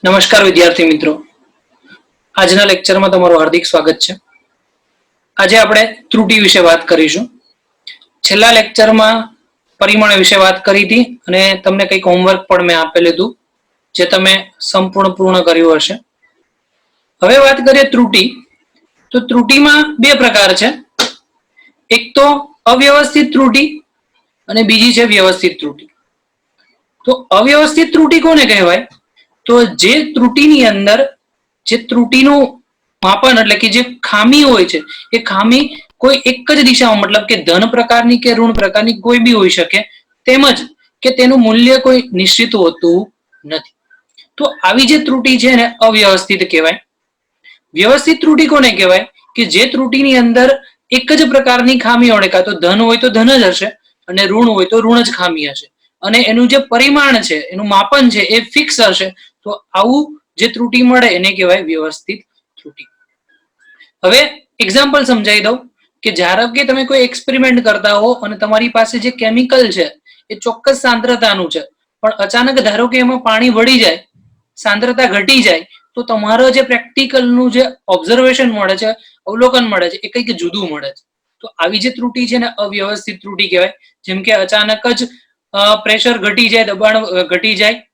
નમસ્કાર વિદ્યાર્થી મિત્રો, આજના લેક્ચરમાં તમારું હાર્દિક સ્વાગત છે. આજે આપણે ત્રુટિ વિશે વાત કરીશું. છેલ્લા લેક્ચરમાં પરિમાણ વિશે વાત કરી હતી અને તમને કંઈક હોમવર્ક પણ મેં આપેલું હતું જે તમે સંપૂર્ણ પૂર્ણ કર્યું હશે. હવે વાત કરીએ ત્રુટિ. તો ત્રુટિમાં બે પ્રકાર છે. એક તો અવ્યવસ્થિત ત્રુટિ અને બીજી છે વ્યવસ્થિત ત્રુટિ. તો અવ્યવસ્થિત ત્રુટિ કોને કહેવાય? તો જે ત્રુટિની અંદર જે ત્રુટિનું માપન એટલે કે જે ખામી હોય છે એ ખામી કોઈ એક જ દિશામાં, મતલબ કે ધન પ્રકારની કે ઋણ પ્રકારની કોઈ બી હોઈ શકે, તેમજ કે તેનું મૂલ્ય કોઈ નિશ્ચિત હોતું નથી. તો આવી જે ત્રુટિ છે ને અવ્યવસ્થિત કહેવાય. વ્યવસ્થિત ત્રુટિ કોને કહેવાય? કે જે ત્રુટિની અંદર એક જ પ્રકારની ખામી હોય, કાં તો ધન હોય તો ધન જ હશે અને ઋણ હોય તો ઋણ જ ખામી હશે, અને એનું જે પરિમાણ છે, એનું માપન છે એ ફિક્સ હશે. તો આવું જે ત્રુટિ મળે એને કહેવાય વ્યવસ્થિત ત્રુટિ. હવે એક્ઝામ્પલ સમજાવી દઉં કે ધારો કે તમે કોઈ એક્સપેરિમેન્ટ કરતા હો અને તમારી પાસે જે કેમિકલ છે એ ચોક્કસ સાંદ્રતાનું છે, પણ અચાનક ધારો કે એમાં પાણી વળી જાય, સાંદ્રતા ઘટી જાય, તો તમારો જે પ્રેક્ટિકલનું જે ઓબ્ઝર્વેશન મળે છે, અવલોકન મળે છે, એ કંઈક જુદું મળે છે. તો આવી જે ત્રુટિ છે ને અવ્યવસ્થિત ત્રુટિ કહેવાય. જેમ કે અચાનક જ પ્રેશર ઘટી જાય, દબાણ ઘટી જાય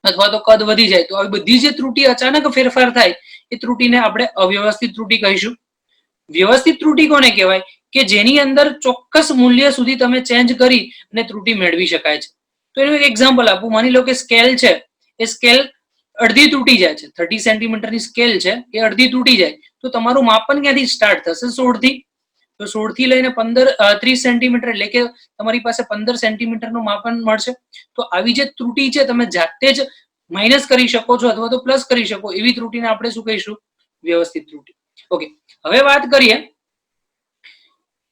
અથવા તો કદ વધી જાય, તો આવી બધી જે ત્રુટિ અચાનક ફેરફાર થાય એ ત્રુટિને આપણે અવ્યવસ્થિત ત્રુટિ કહીશું. વ્યવસ્થિત ત્રુટિ કોને કહેવાય? કે જેની અંદર ચોક્કસ મૂલ્ય સુધી તમે ચેન્જ કરી અને ત્રુટિ મેળવી શકાય છે. તો એનું એક એક્ઝામ્પલ આપું. માની લો કે સ્કેલ છે, એ સ્કેલ અડધી તૂટી જાય છે. 30 સેન્ટીમીટરની સ્કેલ છે, એ અડધી તૂટી જાય, તો તમારું માપન ક્યાંથી સ્ટાર્ટ થશે? 16 થી. તો 16 થી લઈને 30 સેન્ટીમીટર એટલે કે તમારી પાસે 15 સેન્ટીમીટરનું માપન મળશે. તો આવી જે ત્રુટિ છે તમે જાતે જ માઇનસ કરી શકો છો અથવા તો પ્લસ કરી શકો, એવી ત્રુટિને આપણે શું કહીશું? વ્યવસ્થિત ત્રુટિ. ઓકે, હવે વાત કરીએ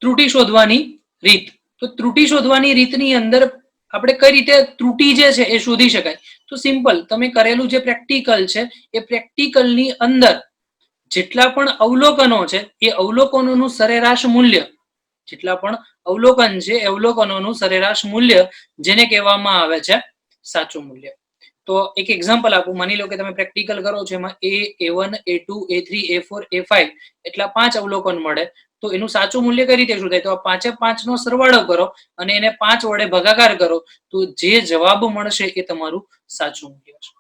ત્રુટિ શોધવાની રીત. તો ત્રુટિ શોધવાની રીતની અંદર આપણે કઈ રીતે ત્રુટિ જે છે એ શોધી શકાય? તો સિમ્પલ, તમે કરેલું જે પ્રેક્ટિકલ છે એ પ્રેક્ટિકલની અંદર જેટલા પણ અવલોકનો છે એ અવલોકનોનું સરેરાશ મૂલ્ય, જેટલા પણ અવલોકન છે એ અવલોકનોનું સરેરાશ મૂલ્ય, જેને કહેવામાં આવે છે સાચું મૂલ્ય. તો એક એક્ઝામ્પલ આપું. માની લો કે તમે પ્રેક્ટિકલ કરો છો, એમાં A1, A2, A3, A4, A5 એટલા 5 અવલોકન મળે. તો એનું સાચું મૂલ્ય કઈ રીતે શોધાય? તો આ 5 નો સરવાળો કરો અને એને 5 વડે ભાગાકાર કરો, તો જે જવાબ મળશે એ તમારું સાચું મૂલ્ય છે.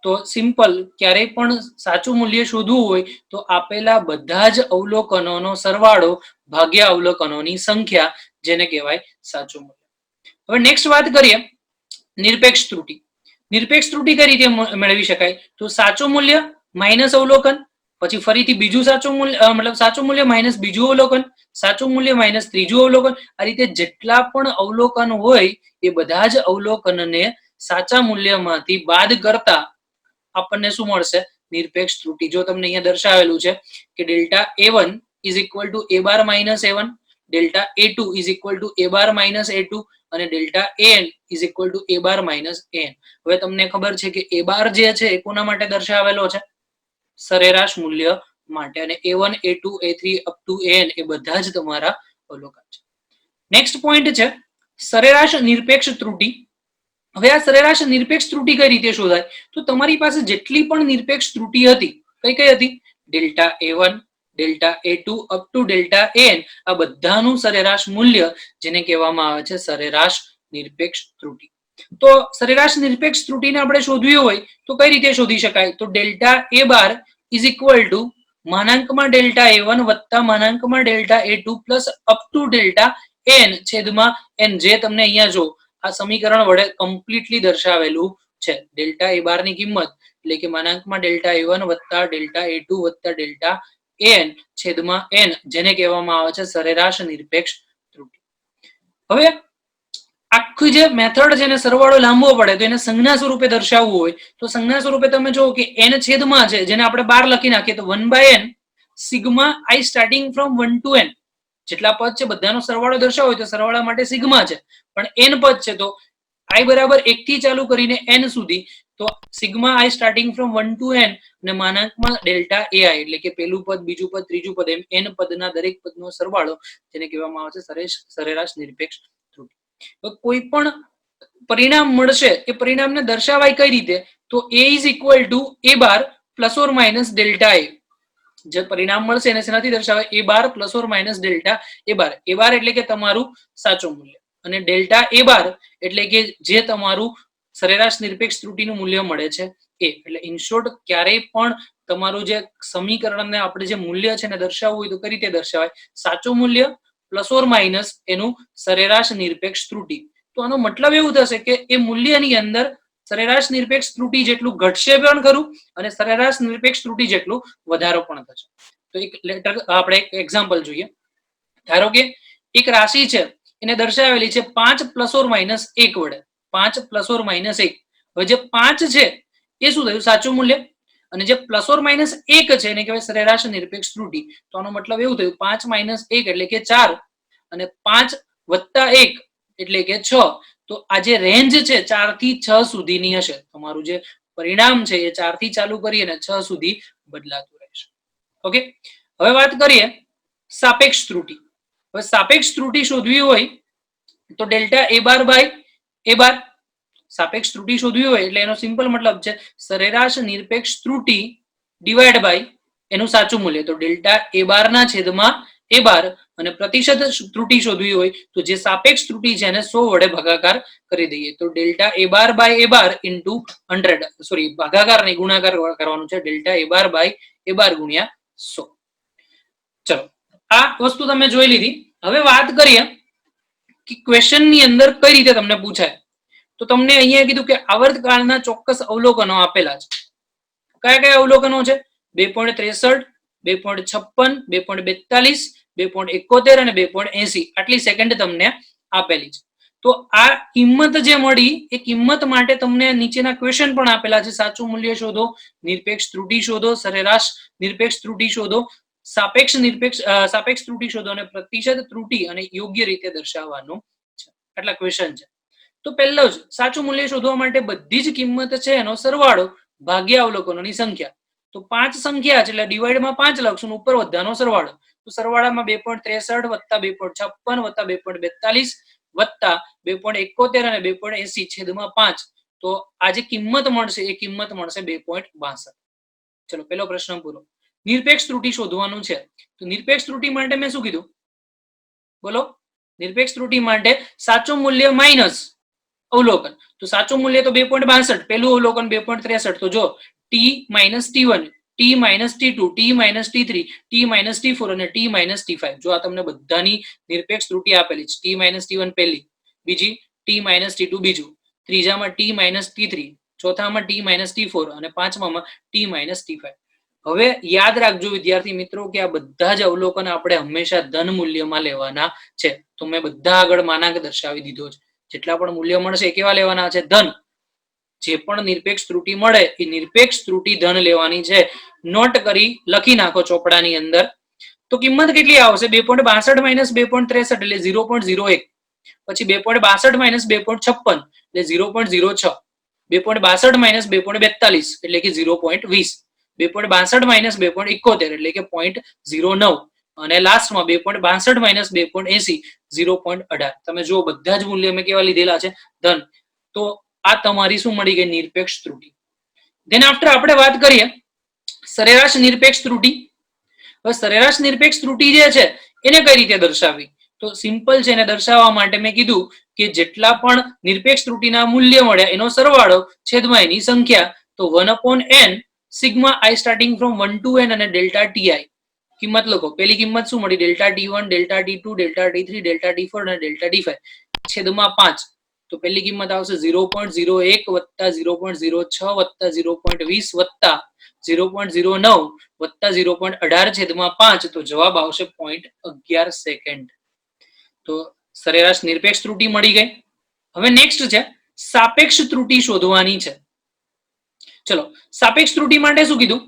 તો સિમ્પલ, ક્યારેય પણ સાચું મૂલ્ય શોધવું હોય તો આપેલા બધા જ અવલોકનોનો સરવાળો ભાગ્યા અવલોકનોની સંખ્યા, જેને કહેવાય સાચું મૂલ્ય. હવે નેક્સ્ટ વાત કરીએ નિરપેક્ષ ત્રુટિ. નિરપેક્ષ ત્રુટિ કઈ રીતે મેળવી શકાય? તો સાચું મૂલ્ય માઇનસ અવલોકન, પછી ફરીથી બીજું સાચું મૂલ્ય, મતલબ સાચું મૂલ્ય માઇનસ બીજું અવલોકન, સાચું મૂલ્ય માઇનસ ત્રીજું અવલોકન. આ રીતે જેટલા પણ અવલોકન હોય એ બધા જ અવલોકનને સાચા મૂલ્યમાંથી બાદ કરતા આપણને શું મળશે? નિરપેક્ષ ત્રુટિ. જો તમને અહીંયા દર્શાવેલું છે કે delta A1 is equal to A bar minus A1, delta A2 is equal to A bar minus A2 અને delta AN is equal to A bar minus AN. હવે તમને ખબર છે કે A બાર જે છે એ કોના માટે દર્શાવેલો છે? સરેરાશ મૂલ્ય માટે. અને A1, A2, A3 up to AN એ બધા જ તમારા અવલોકન છે. નેક્સ્ટ પોઈન્ટ છે સરેરાશ નિરપેક્ષ ત્રુટિ. હવે આ સરેરાશ નિરપેક્ષ ત્રુટિ કઈ રીતે શોધાય? તો તમારી પાસે જેટલી પણ નિરપેક્ષ ત્રુટિ હતી, કઈ કઈ હતી? Delta A1, delta A2 up to delta AN, આ બધાનું સરેરાશ મૂલ્ય, જેને કહેવામાં આવે છે સરેરાશ નિરપેક્ષ ત્રુટિ. તો સરેરાશ નિરપેક્ષ ત્રુટિને આપણે શોધવી હોય તો કઈ રીતે શોધી શકાય? તો delta A bar is equal to માનાંકમાં ડેલ્ટા A1 વત્તા માનાંકમાં delta A2 plus up to delta AN છેદમાં N, જે તમને અહીંયા જો આ સમીકરણ વડે કમ્પ્લીટલી દર્શાવેલું છે. ડેલ્ટા A બાર ની કિંમત એટલે કે માનાંકમાં ડેલ્ટા A1 વત્તા ડેલ્ટા A2 વત્તા ડેલ્ટા AN છેદમાં N, જેને કહેવામાં આવે છે સરેરાશ નિરપેક્ષ ત્રુટિ. હવે આખી જે મેથડ છે એને સરવાળો લાંબો પડે, તો એને સંજ્ઞા સ્વરૂપે દર્શાવવું હોય તો સંજ્ઞા સ્વરૂપે તમે જો કે n છેદમાં છે, જેને આપણે 12 લખી નાખીએ તો 1/n sigma i starting from 1 to n. જેટલા પદ છે બધાનો સરવાળો દર્શાવવો હોય તો સરવાળા માટે સિગ્મા છે, પણ n પદ છે તો i બરાબર 1 થી ચાલુ કરીને n સુધી, તો sigma i starting from 1 to n અને માનાંકમાં ડેલ્ટા ai એટલે કે પહેલું પદ, બીજું પદ, ત્રીજું પદ, એમ n પદના દરેક પદનો સરવાળો, જેને કહેવામાં આવે છે સરેરાશ નિરપેક્ષ ત્રુટિ. કોઈ પણ પરિણામ મળશે એ પરિણામને દર્શાવાય કઈ રીતે? તો a is equal to a bar plus or minus delta A. જે પરિણામ મળશે એને શેનાથી દર્શાવે? a bar plus or minus delta A bar. A bar એટલે કે તમારું સાચું મૂલ્ય અને ડેલ્ટા એ બાર એટલે કે જે તમારું સરેરાશ નિરપેક્ષ ત્રુટીનું મૂલ્ય મળે છે એ. એટલે ઇન શોર્ટ ક્યારેય પણ તમારું જે સમીકરણને આપણે જે મૂલ્ય છે એને દર્શાવવું હોય તો કઈ રીતે દર્શાવાય? સાચું મૂલ્ય પ્લસ ઓર માઇનસ એનું સરેરાશ નિરપેક્ષ ત્રુટી. તો આનો મતલબ એવું થશે કે એ મૂલ્યની અંદર સરેરાશ નિરપેક્ષ ત્રુટી જેટલું ઘટશે પણ ખરું અને સરેરાશ નિરપેક્ષ ત્રુટી જેટલું વધારો પણ થશે. તો એક લેટર આપણે એક એક્ઝામ્પલ જોઈએ. ધારો કે એક રાશિ છે એને દર્શાવેલી છે 5 પ્લસ ઓર માઇનસ 1 વડે. 5 પ્લસ ઓર માઇનસ 1. હવે જે 5 છે એ શું થયું? સાચું મૂલ્ય. અને જે પ્લસ ઓર માઇનસ 1 છે એને કહેવાય સરેરાશ નિરપેક્ષ ત્રુટી. તો આનો મતલબ એવું થયું 5 માઇનસ 1 એટલે કે 4 અને 5 વત્તા 1 એટલે કે 6. તો આ જે રેન્જ છે 4 થી 6 સુધીની હશે. તમારું જે પરિણામ છે એ 4 થી ચાલુ કરી અને 6 સુધી બદલાતું રહેશે. ઓકે, હવે વાત કરીએ સાપેક્ષ ત્રુટી. હવે સાપેક્ષ ત્રુટી શોધવી હોય તો delta A bar by A બાર. સાપેક્ષ ત્રુટી શોધવી હોય એટલે એનો સિમ્પલ મતલબ છે સરેરાશ નિરપેક્ષ ત્રુટી ડિવાઈડ બાય એનું સાચું મૂલ્ય. તો ડેલ્ટા એ બાર ના છેદમાં એ બાર. અને પ્રતિશત ત્રુટી શોધવી હોય તો જે સાપેક્ષ ત્રુટી છે એને 100 વડે ભાગાકાર કરી દઈએ. તો delta A bar by A bar into 100, sorry ભાગાકાર નહીં ગુણાકાર કરવાનું છે. Delta A bar by A બાર ગુણ્યા 100. ચલો, આ વસ્તુ તમે જોઈ લીધી. હવે વાત કરીએ કે ક્વેશ્ચન ની અંદર કઈ રીતે તમને પૂછાય. તો તમને અહીંયા કીધું કે આવર્તકાળના ચોક્કસ અવલોકનો આપેલા છે. કયા કયા અવલોકનો છે? 2.63, 2.56, 2.42, 2.71 અને 2.80. આટલી સેકન્ડ તમને આપેલી છે. તો આ કિંમત જે મળી એ કિંમત માટે તમને નીચેના ક્વેશ્ચન પણ આપેલા છે. સાચું મૂલ્ય શોધો, નિરપેક્ષ ત્રુટી શોધો, સરેરાશ નિરપેક્ષ ત્રુટી શોધો, સાપેક્ષ ત્રુટી શોધો અને પ્રતિશત ત્રુટી અને યોગ્ય રીતે દર્શાવવાનું છે. આટલા ક્વેશ્ચન છે. તો પહેલો જ સાચું મૂલ્ય શોધવા માટે બધી જ કિંમત છે એનો સરવાળો ભાગ્યા અવલોકનોની સંખ્યા. તો 5 સંખ્યા છે એટલે ડિવાઈડમાં 5 લખશું, ઉપર બધાનો સરવાળો. તો સરવાળામાં 2.63 વત્તા 2.56 વત્તા 2.42 વત્તા 2.71 અને 2.80 છેદમાં 5. તો આ જે કિંમત મળશે એ કિંમત મળશે 2.62. ચલો, પેલો પ્રશ્ન પૂરો. નિરપેક્ષ ત્રુટી શોધવાનું છે. તો નિરપેક્ષ ત્રુટી માટે મેં શું કીધું? બોલો. નિરપેક્ષ ત્રુટી માટે સાચું મૂલ્ય માઇનસ અવલોકન. તો સાચું મૂલ્ય તો 2.62. પેલું અવલોકન 2.63. તો જો t minus t1, t minus t2, t minus t3, t minus t4 અને t માઇનસ t5. જો આ તમને બધાની નિરપેક્ષ ત્રુટી આપેલી છે. t માઇનસ t1 પહેલી, બીજી t માઇનસ t2 બીજું, ત્રીજામાં t minus t3, ચોથામાં t minus t4 અને પાંચમામાં t માઇનસ t5. હવે યાદ રાખજો વિદ્યાર્થી મિત્રો કે આ બધા જ અવલોકન આપણે હંમેશા ધન મૂલ્યમાં લેવાના છે. તો મેં બધા આગળ માનાંક દર્શાવી દીધો છે. જેટલા પણ મૂલ્ય મળશે એ કેવા લેવાના છે? ધન. જે પણ નિરપેક્ષ ત્રુટી મળે એ નિરપેક્ષ ત્રુટી ધન લેવાની છે. નોટ કરી લખી નાખો ચોપડાની અંદર. તો કિંમત કેટલી આવશે? 2.62 માઇનસ 2.63 એટલે 0.01. પછી 2.62 માઇનસ 2.56 એટલે 0.06. 2.62 માઇનસ 2.42 એટલે કે 0.20. 2.62 માઇનસ 2.71 એટલે કે 0.09. અને લાસ્ટમાં 2.62 માઇનસ 2.80 0.18. તમે જો બધા જ મૂલ્ય મેં કેવા લીધેલા છે? ધન. તો આ તમારી શું મળી ગઈ? નિરપેક્ષ ત્રુટી. ધેન આફ્ટર આપણે વાત કરીએ સરેરાશ નિરપેક્ષ ત્રુટી. હવે સરેરાશ નિરપેક્ષ ત્રુટી જે છે એને કઈ રીતે દર્શાવવી? તો સિમ્પલ છે. એને દર્શાવવા માટે મેં કીધું કે જેટલા પણ નિરપેક્ષ ત્રુટીના મૂલ્ય મળ્યા એનો સરવાળો છેદમાં એની સંખ્યા. તો 1/n sigma i starting from 1 to n અને ડેલ્ટા ti. કિંમત લખો. પેલી કિંમત શું મળી? Delta t1, delta t2, delta t3, delta t4 અને ડેલ્ટા t5 છેદમાં 5. તો પેલી કિંમત આવશે 0.01 વત્તા 0.06 વત્તા 0.20 વત્તા 0.09 વત્તા 0.18 છેદમાં 5. તો જવાબ આવશે 0.11 સેકન્ડ. તો સરેરાશ નિરપેક્ષ ત્રુટી મળી ગઈ. હવે નેક્સ્ટ છે સાપેક્ષ ત્રુટી શોધવાની છે. ચલો, સાપેક્ષ ત્રુટી માટે શું કીધું?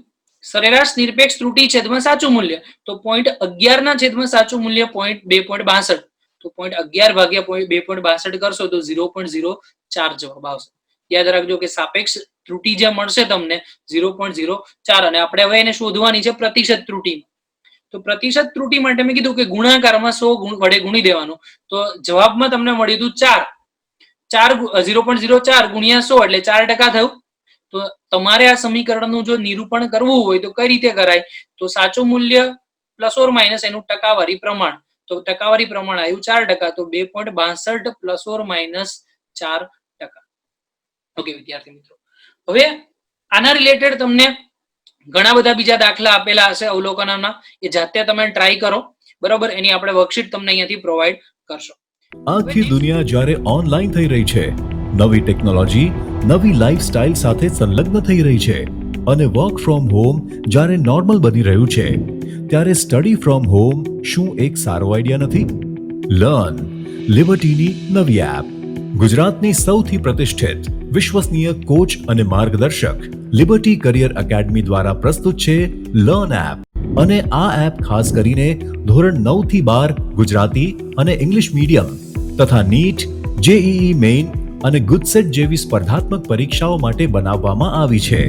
સરેરાશ નિરપેક્ષ ત્રુટી છેદમાં સાચું મૂલ્ય. તો 0.11 ના છેદમાં સાચું મૂલ્ય 2.62. તો 0.11 ભાગ્યા 2.62 કરશો તો 0.04 જવાબ આવશે. યાદ રાખજો કે સાપેક્ષ ત્રુટી જે મળશે તમને 0.04. અને આપણે હવે એને શોધવાની છે પ્રતિશત ત્રુટી. તો પ્રતિશત ત્રુટી માટે મેં કીધું કે ગુણાકારમાં 100 વડે ગુણી દેવાનું. તો જવાબમાં તમને મળ્યું હતું 4. 0.04 ગુણ્યા 100 એટલે 4% થયું. તો તમારે આ સમીકરણનું જો નિરૂપણ કરવું હોય તો કઈ રીતે કરાય? તો સાચું મૂલ્ય પ્લસ ઓર માઇનસ એનું ટકાવારી પ્રમાણ, તો ટકાવારી પ્રમાણ આવ્યું 4%, તો 2.62 પ્લસ ઓર માઇનસ 4%. ઓકે વિદ્યાર્થી મિત્રો, હવે આના રિલેટેડ તમને ઘણા બધા બીજા દાખલા આપેલા હશે અવલોકનના, એ જાતે તમે ટ્રાય કરો, બરોબર. એની આપણે વર્કશીટ તમને અહીંયાથી પ્રોવાઈડ કરશો. આખી દુનિયા જ્યારે ઓનલાઈન થઈ રહી છે, નવી ટેકનોલોજી નવી લાઈફસ્ટાઈલ સાથે સંલગ્ન થઈ રહી છે અને વર્ક ફ્રોમ હોમ જ્યારે નોર્મલ બની રહ્યું છે, ત્યારે સ્ટડી ફ્રોમ હોમ શું એક સારો આઈડિયા નથી? લર્ન લિબર્ટીની નવી એપ, ગુજરાતની સૌથી પ્રતિષ્ઠિત વિશ્વસનીય કોચ અને માર્ગદર્શક લિબર્ટી કરિયર એકેડમી દ્વારા પ્રસ્તુત છે લર્ન એપ. અને આ એપ ખાસ કરીને ધોરણ 9 થી 12 ગુજરાતી અને ઇંગ્લિશ મીડિયમ તથા નીટ, જેઈઈ મેઇન અને ગુજસેટ જેવી સ્પર્ધાત્મક પરીક્ષાઓ માટે બનાવવામાં આવી છે.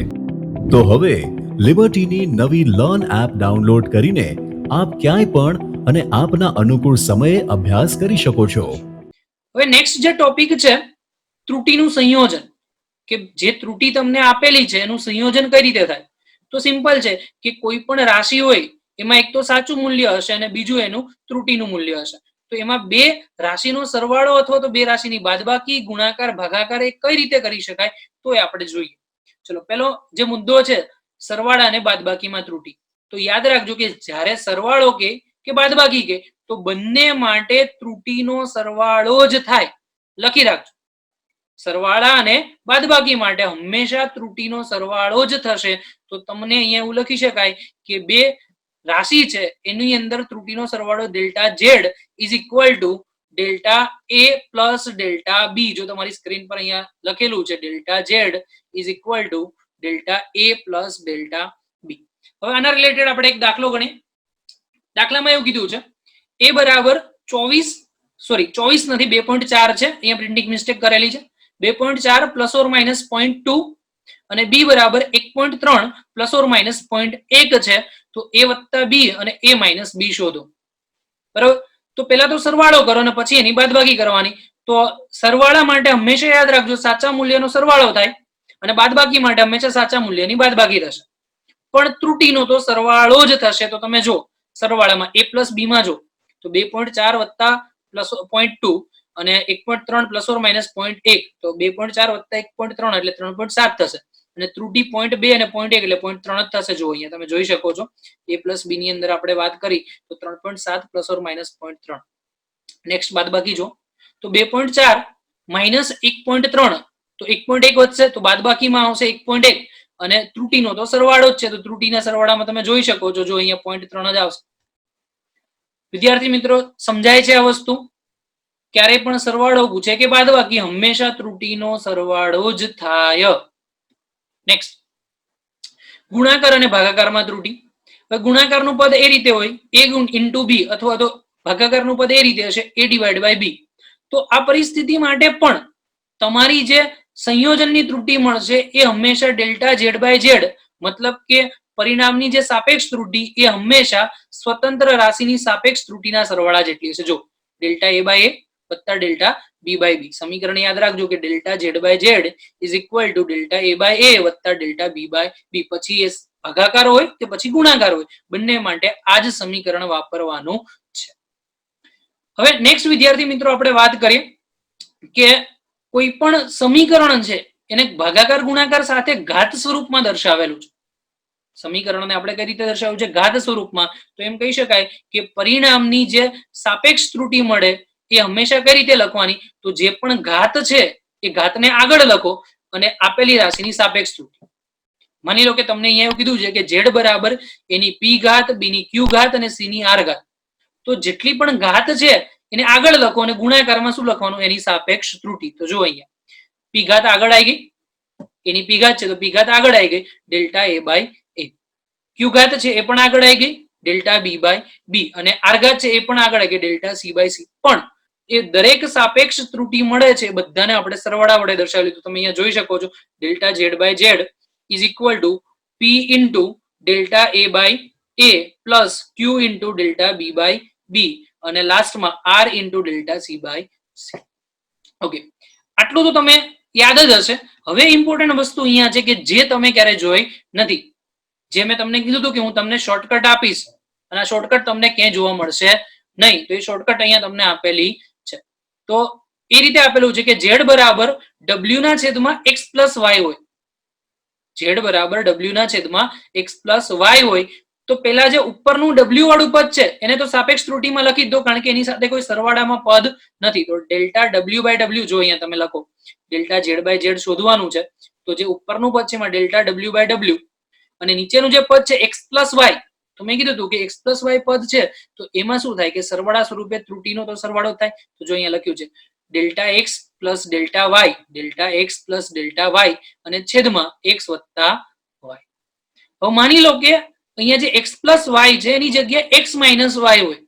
તો હવે લિબર્ટીની નવી લર્ન એપ ડાઉનલોડ કરીને આપ ક્યાંય પણ અને આપના અનુકૂળ સમયે અભ્યાસ કરી શકો છો. હવે નેક્સ્ટ જે ટોપિક છે ત્રુટીનું સંયોજન, કે જે ત્રુટી તમને આપેલી છે એનું સંયોજન કઈ રીતે થાય? તો સિમ્પલ છે કે કોઈ પણ રાશિ હોય એમાં એક તો સાચું મૂલ્ય હશે અને બીજું એનું ત્રુટીનું મૂલ્ય હશે. તો એમાં બે રાશિનો સરવાળો અથવા તો બે રાશિની બાદબાકી, ગુણાકાર, ભાગાકાર એ કઈ રીતે કરી શકાય તો એ આપણે જોઈએ. ચલો, પેલો જે મુદ્દો છે સરવાળા અને બાદબાકીમાં ત્રુટી. તો યાદ રાખજો કે જ્યારે સરવાળો કે બાદબાકી કે તો બંને માટે ત્રુટીનો સરવાળો જ થાય. લખી રાખજો, સરવાળા અને બાદબાકી માટે હંમેશા ત્રુટીનો સરવાળો જ થશે. તો તમને અહીંયા એવું લખી શકાય કે બે રાશિ છે એની અંદર ત્રુટીનો સરવાળો delta Z is equal to delta A plus delta B. જો તમારી સ્ક્રીન પર અહીંયા લખેલું છે delta Z is equal to delta A plus delta B. હવે આના રિલેટેડ આપણે એક દાખલો ગણીએ. દાખલામાં એવું કીધું છે એ બરાબર 24 નથી 2.4 છે, અહીંયા પ્રિન્ટિંગ મિસ્ટેક કરેલી છે. 2.4 પ્લસ ઓર માઇનસ 0.2 અને બી બરાબર 1.3 પ્લસ ઓર માઇનસ 0.1 છે. તો એ વત્તા બી અને એ માઇનસ બી શોધો, બરાબર. તો પહેલા તો સરવાળો કરો અને પછી એની બાદબાકી કરવાની. તો સરવાળા માટે હંમેશા યાદ રાખજો સાચા મૂલ્યનો સરવાળો થાય અને બાદબાકી માટે હંમેશા સાચા મૂલ્યની બાદબાકી થશે. પણ ત્રુટીનો તો સરવાળો જ થશે. તો તમે જો સરવાળામાં a પ્લસ બી માં જો તો 2.4 વત્તા પ્લસ 0.2 અને 1.3 પ્લસ ઓર માઇનસ 0.1, તો 2.4 વત્તા 1.3 એટલે 3.7 થશે. અને ત્રુટી 0.2 અને 0.1 એટલે 0.3 જ થશે. જો અહીંયા તમે જોઈ શકો છો a પ્લસ બી ની અંદર આપણે વાત કરી તો 3.7 પ્લસ ઓર માઇનસ 0.3. નેક્સ્ટ બાદબાકી જો તો 2.4 માઇનસ 1.3, તો 1.1 વધશે તો બાદબાકીમાં આવશે 1.1 અને ત્રુટીનો તો સરવાળો જ છે. તો ત્રુટીના સરવાળામાં તમે જોઈ શકો છો, જો અહીંયા 0.3 જ આવશે. વિદ્યાર્થી મિત્રો, સમજાય છે આ વસ્તુ? ક્યારેય પણ સરવાળો પૂછે કે બાદબાકી, હંમેશા ત્રુટીનો સરવાળો જ થાય. નેક્સ્ટ, ગુણાકાર અને ભાગાકારમાં ત્રુટી. ગુણાકારનું પદ એ રીતે હોય a ઇન્ટુ બી, અથવા તો ભાગાકારનું પદ એ રીતે હશે a ડિવાઈડ બાય બી. તો આ પરિસ્થિતિ માટે પણ તમારી જે સંયોજનની ત્રુટી મળશે એ હંમેશા ડેલ્ટા ઝેડ બાય ઝેડ, મતલબ કે પરિણામની જે સાપેક્ષ ત્રુટી એ હંમેશા સ્વતંત્ર રાશિની સાપેક્ષ ત્રુટીના સરવાળા જેટલી હશે. જો ડેલ્ટા એ બાય એ વત્તા ડેલ્ટા બી બાય બી. સમીકરણ યાદ રાખજો કે delta Z by Z is equal to delta A by A વત્તા ડેલ્ટા બી બાય બી. પછી એ ભાગાકાર હોય કે પછી ગુણાકાર હોય, બંને માટે આ જ સમીકરણ વાપરવાનું છે. હવે નેક્સ્ટ વિદ્યાર્થી મિત્રો આપણે વાત કરીએ કે કોઈ પણ સમીકરણ છે એને ભાગાકાર ગુણાકાર સાથે ઘાત સ્વરૂપમાં દર્શાવેલું છે. સમીકરણને આપણે કઈ રીતે દર્શાવ્યું છે? ઘાત સ્વરૂપમાં. તો એમ કહી શકાય કે પરિણામની જે સાપેક્ષ ત્રુટી મળે એ હંમેશા કઈ રીતે લખવાની? તો જે પણ ઘાત છે એ ઘાતને આગળ લખો અને આપેલી રાશિની સાપેક્ષ ત્રુટી. માની લો કે તમને અહીંયા એવું કીધું છે કે z બરાબર એની p ઘાત, b ની q ઘાત અને c ની r ઘાત. તો જેટલી પણ ઘાત છે એને આગળ લખો અને ગુણાકારમાં શું લખવાનું? એની સાપેક્ષ ત્રુટી. તો જો અહીંયા p ઘાત આગળ આવી ગઈ, એની p ઘાત છે તો p ઘાત આગળ આવી ગઈ delta a by a. q ઘાત છે એ પણ આગળ આવી ગઈ ડેલ્ટા b બાય b, અને r ઘાત છે એ પણ આગળ આવી ગઈ ડેલ્ટા c બાય c. પણ એ દરેક સાપેક્ષ ત્રુટી મળે છે બધાને આપણે સરવાળા વડે દર્શાવી લીધું. તમે અહીંયા જોઈ શકો છો delta Z by Z is equal to p into delta a by a plus q into delta b by b અને લાસ્ટમાં r into delta c by c. Okay, આટલું તો તમે યાદ જ હશે. હવે ઇમ્પોર્ટન્ટ વસ્તુ અહીંયા છે કે જે તમે ક્યારે જોઈ નથી. જે મેં તમને કીધું હતું કે હું તમને શોર્ટકટ આપીશ અને આ શોર્ટકટ તમને ક્યાંય જોવા મળશે નહીં. તો એ શોર્ટકટ અહીંયા તમને આપેલી છે. તો એ રીતે આપેલું છે કે z બરાબર w ના છેદમાં x પ્લસ y હોય. z બરાબર w ના છેદમાં x પ્લસ y હોય તો પેલા જે ઉપરનું w વાળું પદ છે એને તો સાપેક્ષ ત્રુટીમાં લખી દો, કારણ કે એની સાથે કોઈ સરવાળામાં પદ નથી. તો ડેલ્ટા w બાય w જો અહીંયા તમે લખો, ડેલ્ટા z બાય z શોધવાનું છે. તો જે ઉપરનું પદ છે એમાં ડેલ્ટા w બાય w અને નીચેનું જે પદ છે x પ્લસ y, તો મેં કીધું હતું કે x પ્લસ y પદ છે તો એમાં શું થાય કે સરવાળા સ્વરૂપે ત્રુટીનો તો સરવાળો થાય. તો જો અહીંયા લખ્યું છે delta x plus delta y, delta x plus delta y અને છેદમાં x વત્તા y. હવે માની લો કે અહીંયા જે x પ્લસ y છે એની જગ્યાએ x માઇનસ y હોય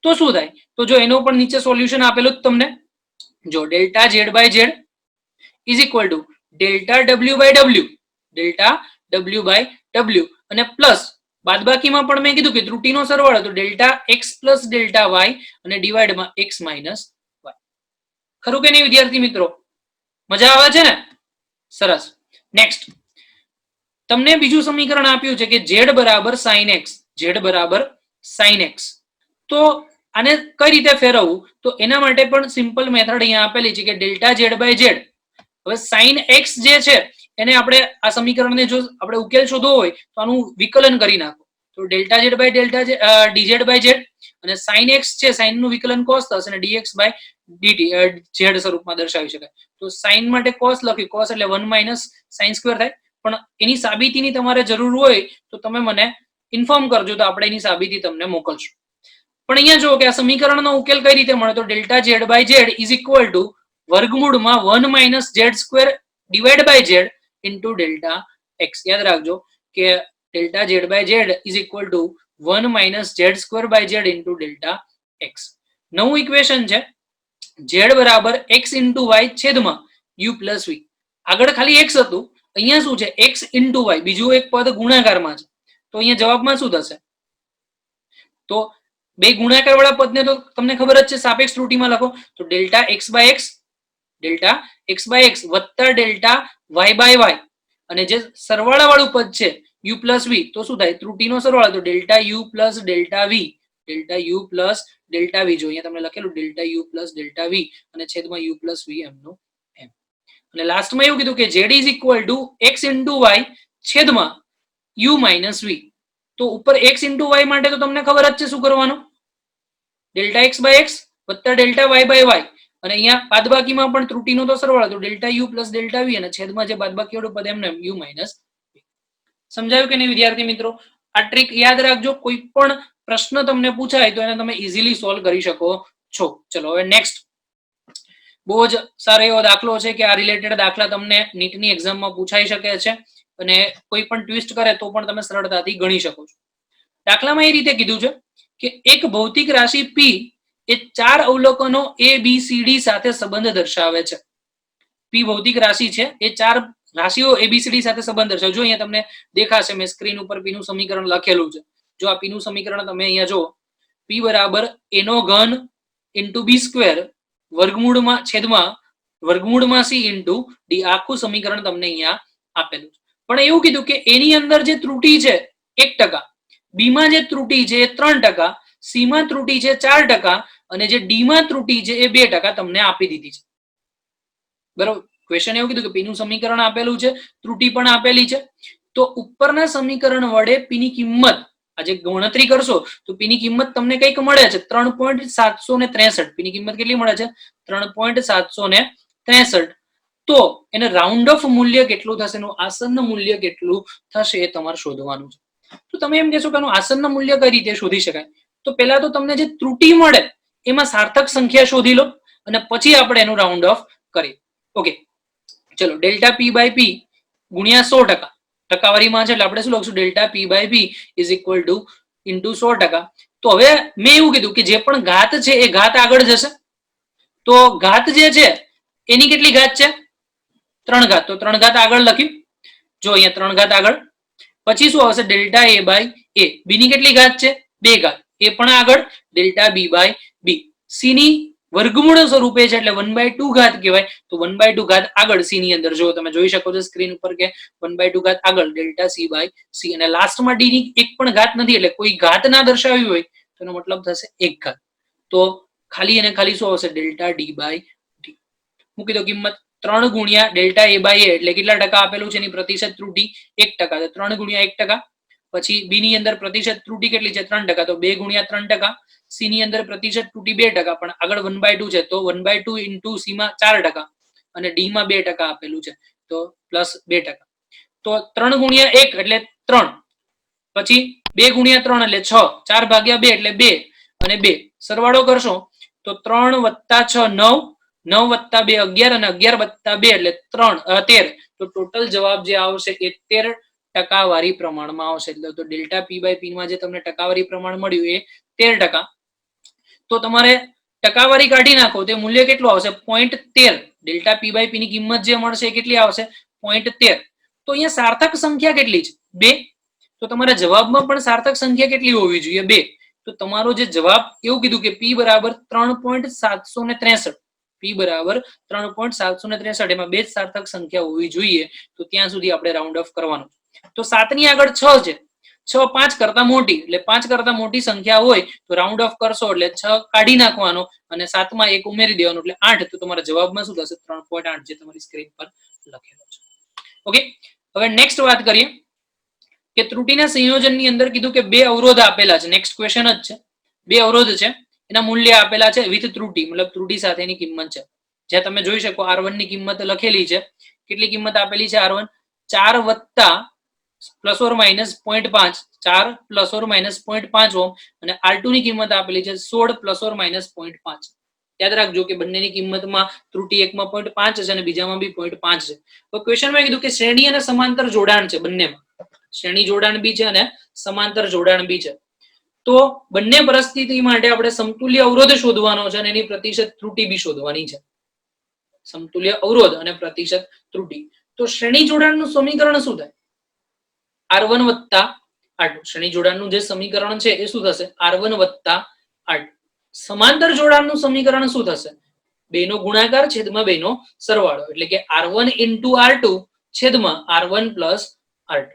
તો શું થાય? તો જો એનો પણ નીચે સોલ્યુશન આપેલું જ તમને. જો delta z by z is equal to delta w by w, delta w by w અને પ્લસ બાદબાકીમાં પણ મેં કીધું કે ત્રુટીનો સરવાળો તો delta x plus delta y અને ડિવાઇડમાં x માઇનસ y. ખરું કે નહીં વિદ્યાર્થી મિત્રો? મજા આવે છે ને? સરસ. નેક્સ્ટ તમને બીજું સમીકરણ આપ્યું છે કે z બરાબર sin x, z બરાબર sin x. તો આને કઈ રીતે ફેરવવું? તો એના માટે પણ સિમ્પલ મેથડ અહીંયા આપેલી છે કે ડેલ્ટા z બાય z. હવે sin x જે છે એને આપણે આ સમીકરણને જો આપણે ઉકેલ શોધવો હોય તો આનું વિકલન કરી નાખો. તો delta z by delta dz by z અને sin x છે, sin નું વિકલન cos થશે અને dx બાય dt z સ્વરૂપમાં દર્શાવી શકાય. તો sin માટે cos લખ્યું, cos એટલે 1 માઇનસ sin સ્ક્વેર થાય. પણ એની સાબિતીની તમારે જરૂર હોય તો તમે મને ઇન્ફોર્મ કરજો તો આપણે એની સાબિતી તમને મોકલશું. પણ અહીંયા જો કે આ સમીકરણનો ઉકેલ કઈ રીતે મળે? તો delta z by z is equal to વર્ગમૂળમાં 1 minus z square divide by z into delta x. યાદ રાખજો કે delta z by z is equal to 1 minus z square by z into delta x. નવું equation છે z બરાબર x into y છેદમાં u plus v. આગળ ખાલી x હતું, અહીંયા શું છે x ઇન્ટુ y, બીજું એક પદ ગુણાકારમાં છે. તો અહીંયા જવાબમાં શું થશે? તો બે ગુણાકાર વાળા પદને તો તમને ખબર જ છે સાપેક્ષ ત્રુટીમાં લખો. તો delta x by x, delta x by x વત્તા ડેલ્ટા y બાય y અને જે સરવાળા વાળું પદ છે u પ્લસ v તો શું થાય? ત્રુટીનો સરવાળો. તો delta u plus delta v, delta u plus delta v. જો અહીંયા તમને લખેલું delta u plus delta v અને છેદમાં u પ્લસ v એમનું એમ. અને લાસ્ટમાં એવું કીધું કે z is equal two x into y છેદમાં u માઇનસ v. તો ઉપર x ઇન્ટુ y માટે તો તમને ખબર જ છે શું કરવાનું? ડેલ્ટા x બાય x વત્તા ડેલ્ટા y બાય y અને અહીંયા બાદબાકીમાં પણ ત્રુટીનો તો સરવાળો. તો delta u plus delta v અને છેદમાં જે બાદબાકી વાળું પદ એમને u માઇનસ v. સમજાયું કે નહીં વિદ્યાર્થી મિત્રો? આ ટ્રીક યાદ રાખજો, કોઈ પણ પ્રશ્ન તમને પૂછાય તો એને તમે ઇઝીલી સોલ્વ કરી શકો છો. ચલો હવે નેક્સ્ટ બહુ જ સારો એવો દાખલો છે કે આ રિલેટેડ દાખલા તમને નીટની એક્ઝામમાં પૂછાઈ શકે છે અને કોઈ પણ ટ્વિસ્ટ કરે તો પણ તમે સરળતાથી ગણી શકો છો. દાખલામાં એ રીતે કીધું છે કે એક ભૌતિક રાશિ p એ 4 અવલોકનો a b c d સાથે સંબંધ દર્શાવે છે. p ભૌતિક રાશિ છે એ 4 રાશિઓ a b c d સાથે સંબંધ દર્શાવે. જો અહીંયા તમને દેખાશે મેં સ્ક્રીન ઉપર p નું સમીકરણ લખેલું છે. જો આ p નું સમીકરણ તમે અહીંયા જો p બરાબર a નો ઘન ઇન્ટુ b સ્ક્વેર વર્ગમૂળમાં છેદમાં વર્ગમૂળમાં c ઇન્ટુ d આખું સમીકરણ તમને અહીંયા આપેલું છે. પણ એવું કીધું કે એની અંદર જે ત્રુટી છે 1%, b માં જે ત્રુટી છે એ 3%, c માં ત્રુટી છે 4% અને જે d માં ત્રુટી છે એ 2% તમને આપી દીધી છે. બરોબર? ક્વેશ્ચન એવું કીધું કે p નું સમીકરણ આપેલું છે, ત્રુટી પણ આપેલી છે. તો ઉપરના સમીકરણ વડે p ની કિંમત આજે ગણતરી કરશો તો p ની કિંમત તમને કઈક મળે છે 3.763. p ની કિંમત કેટલી મળે છે? 3.763. તો એને રાઉન્ડ ઓફ મૂલ્ય કેટલું થશે, એનું આસન્ન મૂલ્ય કેટલું થશે એ તમારે શોધવાનું છે. તો તમે એમ કહેશો કે આનું આસન્ન મૂલ્ય કઈ રીતે શોધી શકાય? તો પહેલા તો તમને જે ત્રુટી મળે એમાં સાર્થક સંખ્યા શોધી લો અને પછી આપણે એનું રાઉન્ડ ઓફ કરીએ. ઓકે, ચલો ડેલ્ટા p બાય p ગુણ્યા 100%. ટકાવારીમાં છે એટલે આપણે શું લખશું? Delta p by p is equal to into 100%. તો હવે મેં એવું કીધું કે જે પણ ઘાત છે એ ઘાત આગળ જશે. તો ઘાત જે છે એની કેટલી ઘાત છે? 3 ઘાત. તો 3 ઘાત આગળ લખ્યું. જો અહીંયા 3 ઘાત આગળ. પછી શું આવશે? Delta a by a. b ની કેટલી ઘાત છે? 2 ઘાત. એ પણ આગળ. Delta b by b. c ની વર્ગમૂળ સ્વરૂપે છે એટલે 1/2 ઘાત કહેવાય. તો 1/2 ઘાત આગળ સી ની અંદર જો તમે જોઈ શકો છો સ્ક્રીન ઉપર કે 1/2 ઘાત આગળ ડેલ્ટા સી બાય સી, અને લાસ્ટમાં ડી ની એક પણ ઘાત નથી એટલે કોઈ ઘાત ના દર્શાવી હોય તો એનો મતલબ થશે એક ઘાત. તો ખાલી અને ખાલી શું આવશે? Delta D by D. મૂકી દો કિંમત 3 ગુણ્યા ડેલ્ટા એ બાય એ એટલે કેટલા ટકા આપેલું છે એની પ્રતિશત ત્રુટી 1%. તો 3 ગુણ્યા 1%. પછી બી ની અંદર પ્રતિશત ત્રુટી કેટલી છે? 3%. તો 2 ગુણ્યા 3%. સી ની અંદર પ્રતિશત ત્રુટી 2%, પણ આગળ 1/2 છે તો 1/2 ઇન્ટુ સી માં 4% અને ડી માં 2% આપેલું છે તો પ્લસ 2%. તો 3 ગુણ્યા 1 એટલે 3, પછી 2 ગુણ્યા 3 એટલે 6, 4 ભાગ્યા 2 એટલે 2 અને 2 સરવાળો કરશો તો 3 વત્તા 6 9, 9 વત્તા 2 11 અને 11 વત્તા 2 એટલે 13. તો ટોટલ જવાબ જે આવશે એ 13% પ્રમાણમાં આવશે. એટલે તો ડેલ્ટા પી બાય પી માં જે તમને ટકાવારી પ્રમાણ મળ્યું એ 13%. તો તમારે ટકાવારી કાઢી નાખો તે મૂલ્ય કેટલું આવશે? 0.13. ડેલ્ટા પી બાય પી ની કિંમત જે મળશે એ કેટલી આવશે? 0.13. તો અહીંયા સાર્થક સંખ્યા કેટલી છે? 2. તો તમારા જવાબમાં પણ સાર્થક સંખ્યા કેટલી હોવી જોઈએ? 2. તો તમારો જે જવાબ એવું કીધું કે પી બરાબર 3.763. પી બરાબર 3.763. એમાં બે જ સાર્થક સંખ્યા હોવી જોઈએ. તો ત્યાં સુધી આપણે રાઉન્ડ ઓફ કરવાનું. તો 7 ની આગળ 6 છે. 6 5 કરતા મોટી એટલે 5 કરતા મોટી સંખ્યા હોય તો રાઉન્ડ ઓફ કરશો એટલે 6 કાઢી નાખવાનો અને 7 માં 1 ઉમેરી દેવાનો એટલે 8. તો તમારા જવાબમાં શું થશે? 3.8 જે તમારી સ્ક્રીન પર લખેલો છે. ઓકે, હવે નેક્સ્ટ વાત કરીએ કે ત્રુટીના સંયોજનની અંદર કીધું કે બે અવરોધ આપેલા છે. નેક્સ્ટ ક્વેશ્ચન જ છે. બે અવરોધ છે, એના મૂલ્ય આપેલા છે વિથ ત્રુટી, મતલબ ત્રુટી સાથેની કિંમત છે. જ્યાં તમે જોઈ શકો R1 ની કિંમત લખેલી છે. કેટલી કિંમત આપેલી છે? R1 4 વત્તા plus or minus 0.5, 4 plus or minus 0.5 ઓમ, અને R2 ની કિંમત આપેલી છે 16 પ્લસ ઓર માઇનસ 0.5. યાદ રાખજો કે બંનેની કિંમતમાં ત્રુટી એકમાં 0.5 છે અને બીજામાં બી 0.5 છે. તો ક્વેશ્ચનમાં કીધું કે શ્રેણી અને સમાંતર જોડાણ છે બંનેમાં. શ્રેણી જોડાણ બી છે અને સમાંતર જોડાણ બી છે. તો બંને પરિસ્થિતિ માટે આપણે સમતુલ્ય અવરોધ શોધવાનો છે અને એની પ્રતિશત ત્રુટી બી શોધવાની છે. સમતુલ્ય અવરોધ અને પ્રતિશત ત્રુટી. તો શ્રેણી જોડાણનું સમીકરણ શું થાય? R1 વત્તા R2. શ્રેણી જોડાણનું જે સમીકરણ છે એ શું થશે? R1 વત્તા R2. સમાંતર જોડાણનું સમીકરણ શું થશે? બેનો ગુણાકાર છેદમાં બેનો સરવાળો, એટલે કે R1 into R2 છેદમાં R1 plus R2.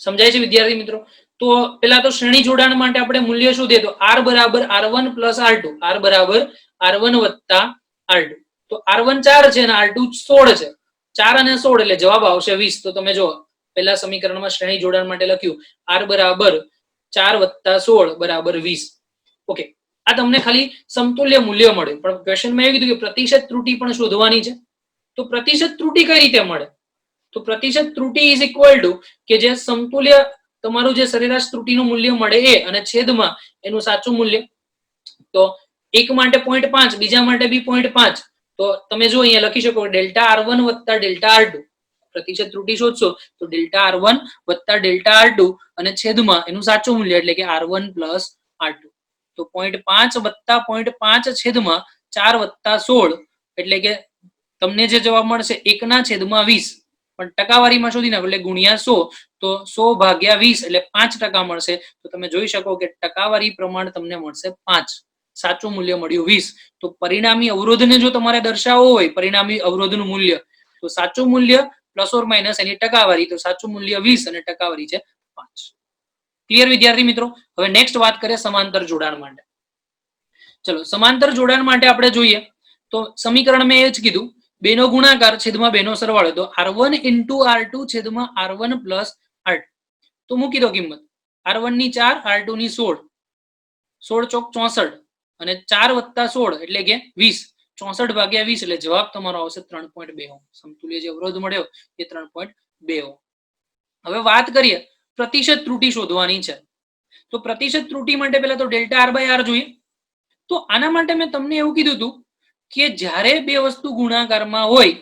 સમજાય છે વિદ્યાર્થી મિત્રો? તો પેલા તો શ્રેણી જોડાણ માટે આપણે મૂલ્ય શોધીએ તો R બરાબર R1 plus R2. R બરાબર R1 વત્તા R2. તો R1 4 છે અને R2 16 છે. 4 અને 16 એટલે જવાબ આવશે 20. તો તમે જો પેલા સમીકરણમાં શ્રેણી જોડાણ માટે લખ્યું R બરાબર 4 વત્તા 16 બરાબર 20. ઓકે, આ તમને ખાલી સમતુલ્ય મૂલ્ય મળે, પણ ક્વેશ્ચનમાં એવું કીધું કે પ્રતિશત ત્રુટી પણ શોધવાની છે. તો પ્રતિશત ત્રુટી કઈ રીતે મળે? તો પ્રતિશત ત્રુટી ઇઝ ઇક્વલ ટુ કે જે સમતુલ્ય તમારું જે સરેરાશ ત્રુટીનું મૂલ્ય મળે એ અને છેદમાં એનું સાચું મૂલ્ય. તો એક માટે 0.5, બીજા માટે બી 0.5. તો તમે જો અહીંયા લખી શકો ડેલ્ટા R1 વત્તા ડેલ્ટા R2. પ્રતિશત ત્રુટી શોધશો તો ડેલ્ટા R1 વત્તા ડેલ્ટા R2 અને છેદમાં એનું સાચું મૂલ્ય એટલે કે R1 પ્લસ R2. તો 0.5 વત્તા 0.5 છેદમાં 4 વત્તા 16 એટલે કે તમને જે જવાબ મળશે 1/20. પણ ટકાવારીમાં શોધી નાખો એટલે ગુણ્યા 100. તો 100 ભાગ્યા 20 એટલે 5% મળશે. તો તમે જોઈ શકો કે ટકાવારી પ્રમાણ તમને મળશે 5. સાચું મૂલ્ય મળ્યું 20. તો પરિણામી અવરોધને જો તમારે દર્શાવવો હોય, પરિણામી અવરોધનું મૂલ્ય, તો સાચું મૂલ્ય પ્લસ ઓર માઇનસ એની ટકાવારી. તો સાચું મૂલ્ય 20 અને ટકાવારી છે 5. ક્લિયર વિદ્યાર્થી મિત્રો? હવે નેક્સ્ટ વાત કરીએ સમાંતર જોડાણ માટે. ચલો, સમાંતર જોડાણ માટે આપણે જોઈએ તો સમીકરણ મેં એ જ કીધું, બેનો ગુણાકાર છેદમાં બેનો સરવાળો. તો R1 into R2 છેદમાં R1 plus R2. તો મૂકી દો કિંમત. R1 ની 4, R2 ની 16. 16 ચોક 64 અને 4 વત્તા 16 એટલે કે 20. 64 ભાગ્યા 20 એટલે જવાબ તમારો આવશે 3.2 ઓહ્મ. સમતુલ્ય જે અવરોધ મળ્યો એ 3.2 ઓહ્મ. હવે વાત કરીએ પ્રતિશત ત્રુટી શોધવાની છે. તો પ્રતિશત ત્રુટી માટે પહેલા તો ડેલ્ટા R બાય R જોઈએ. તો આના માટે મેં તમને એવું કીધું હતું કે જ્યારે બે વસ્તુ ગુણાકારમાં હોય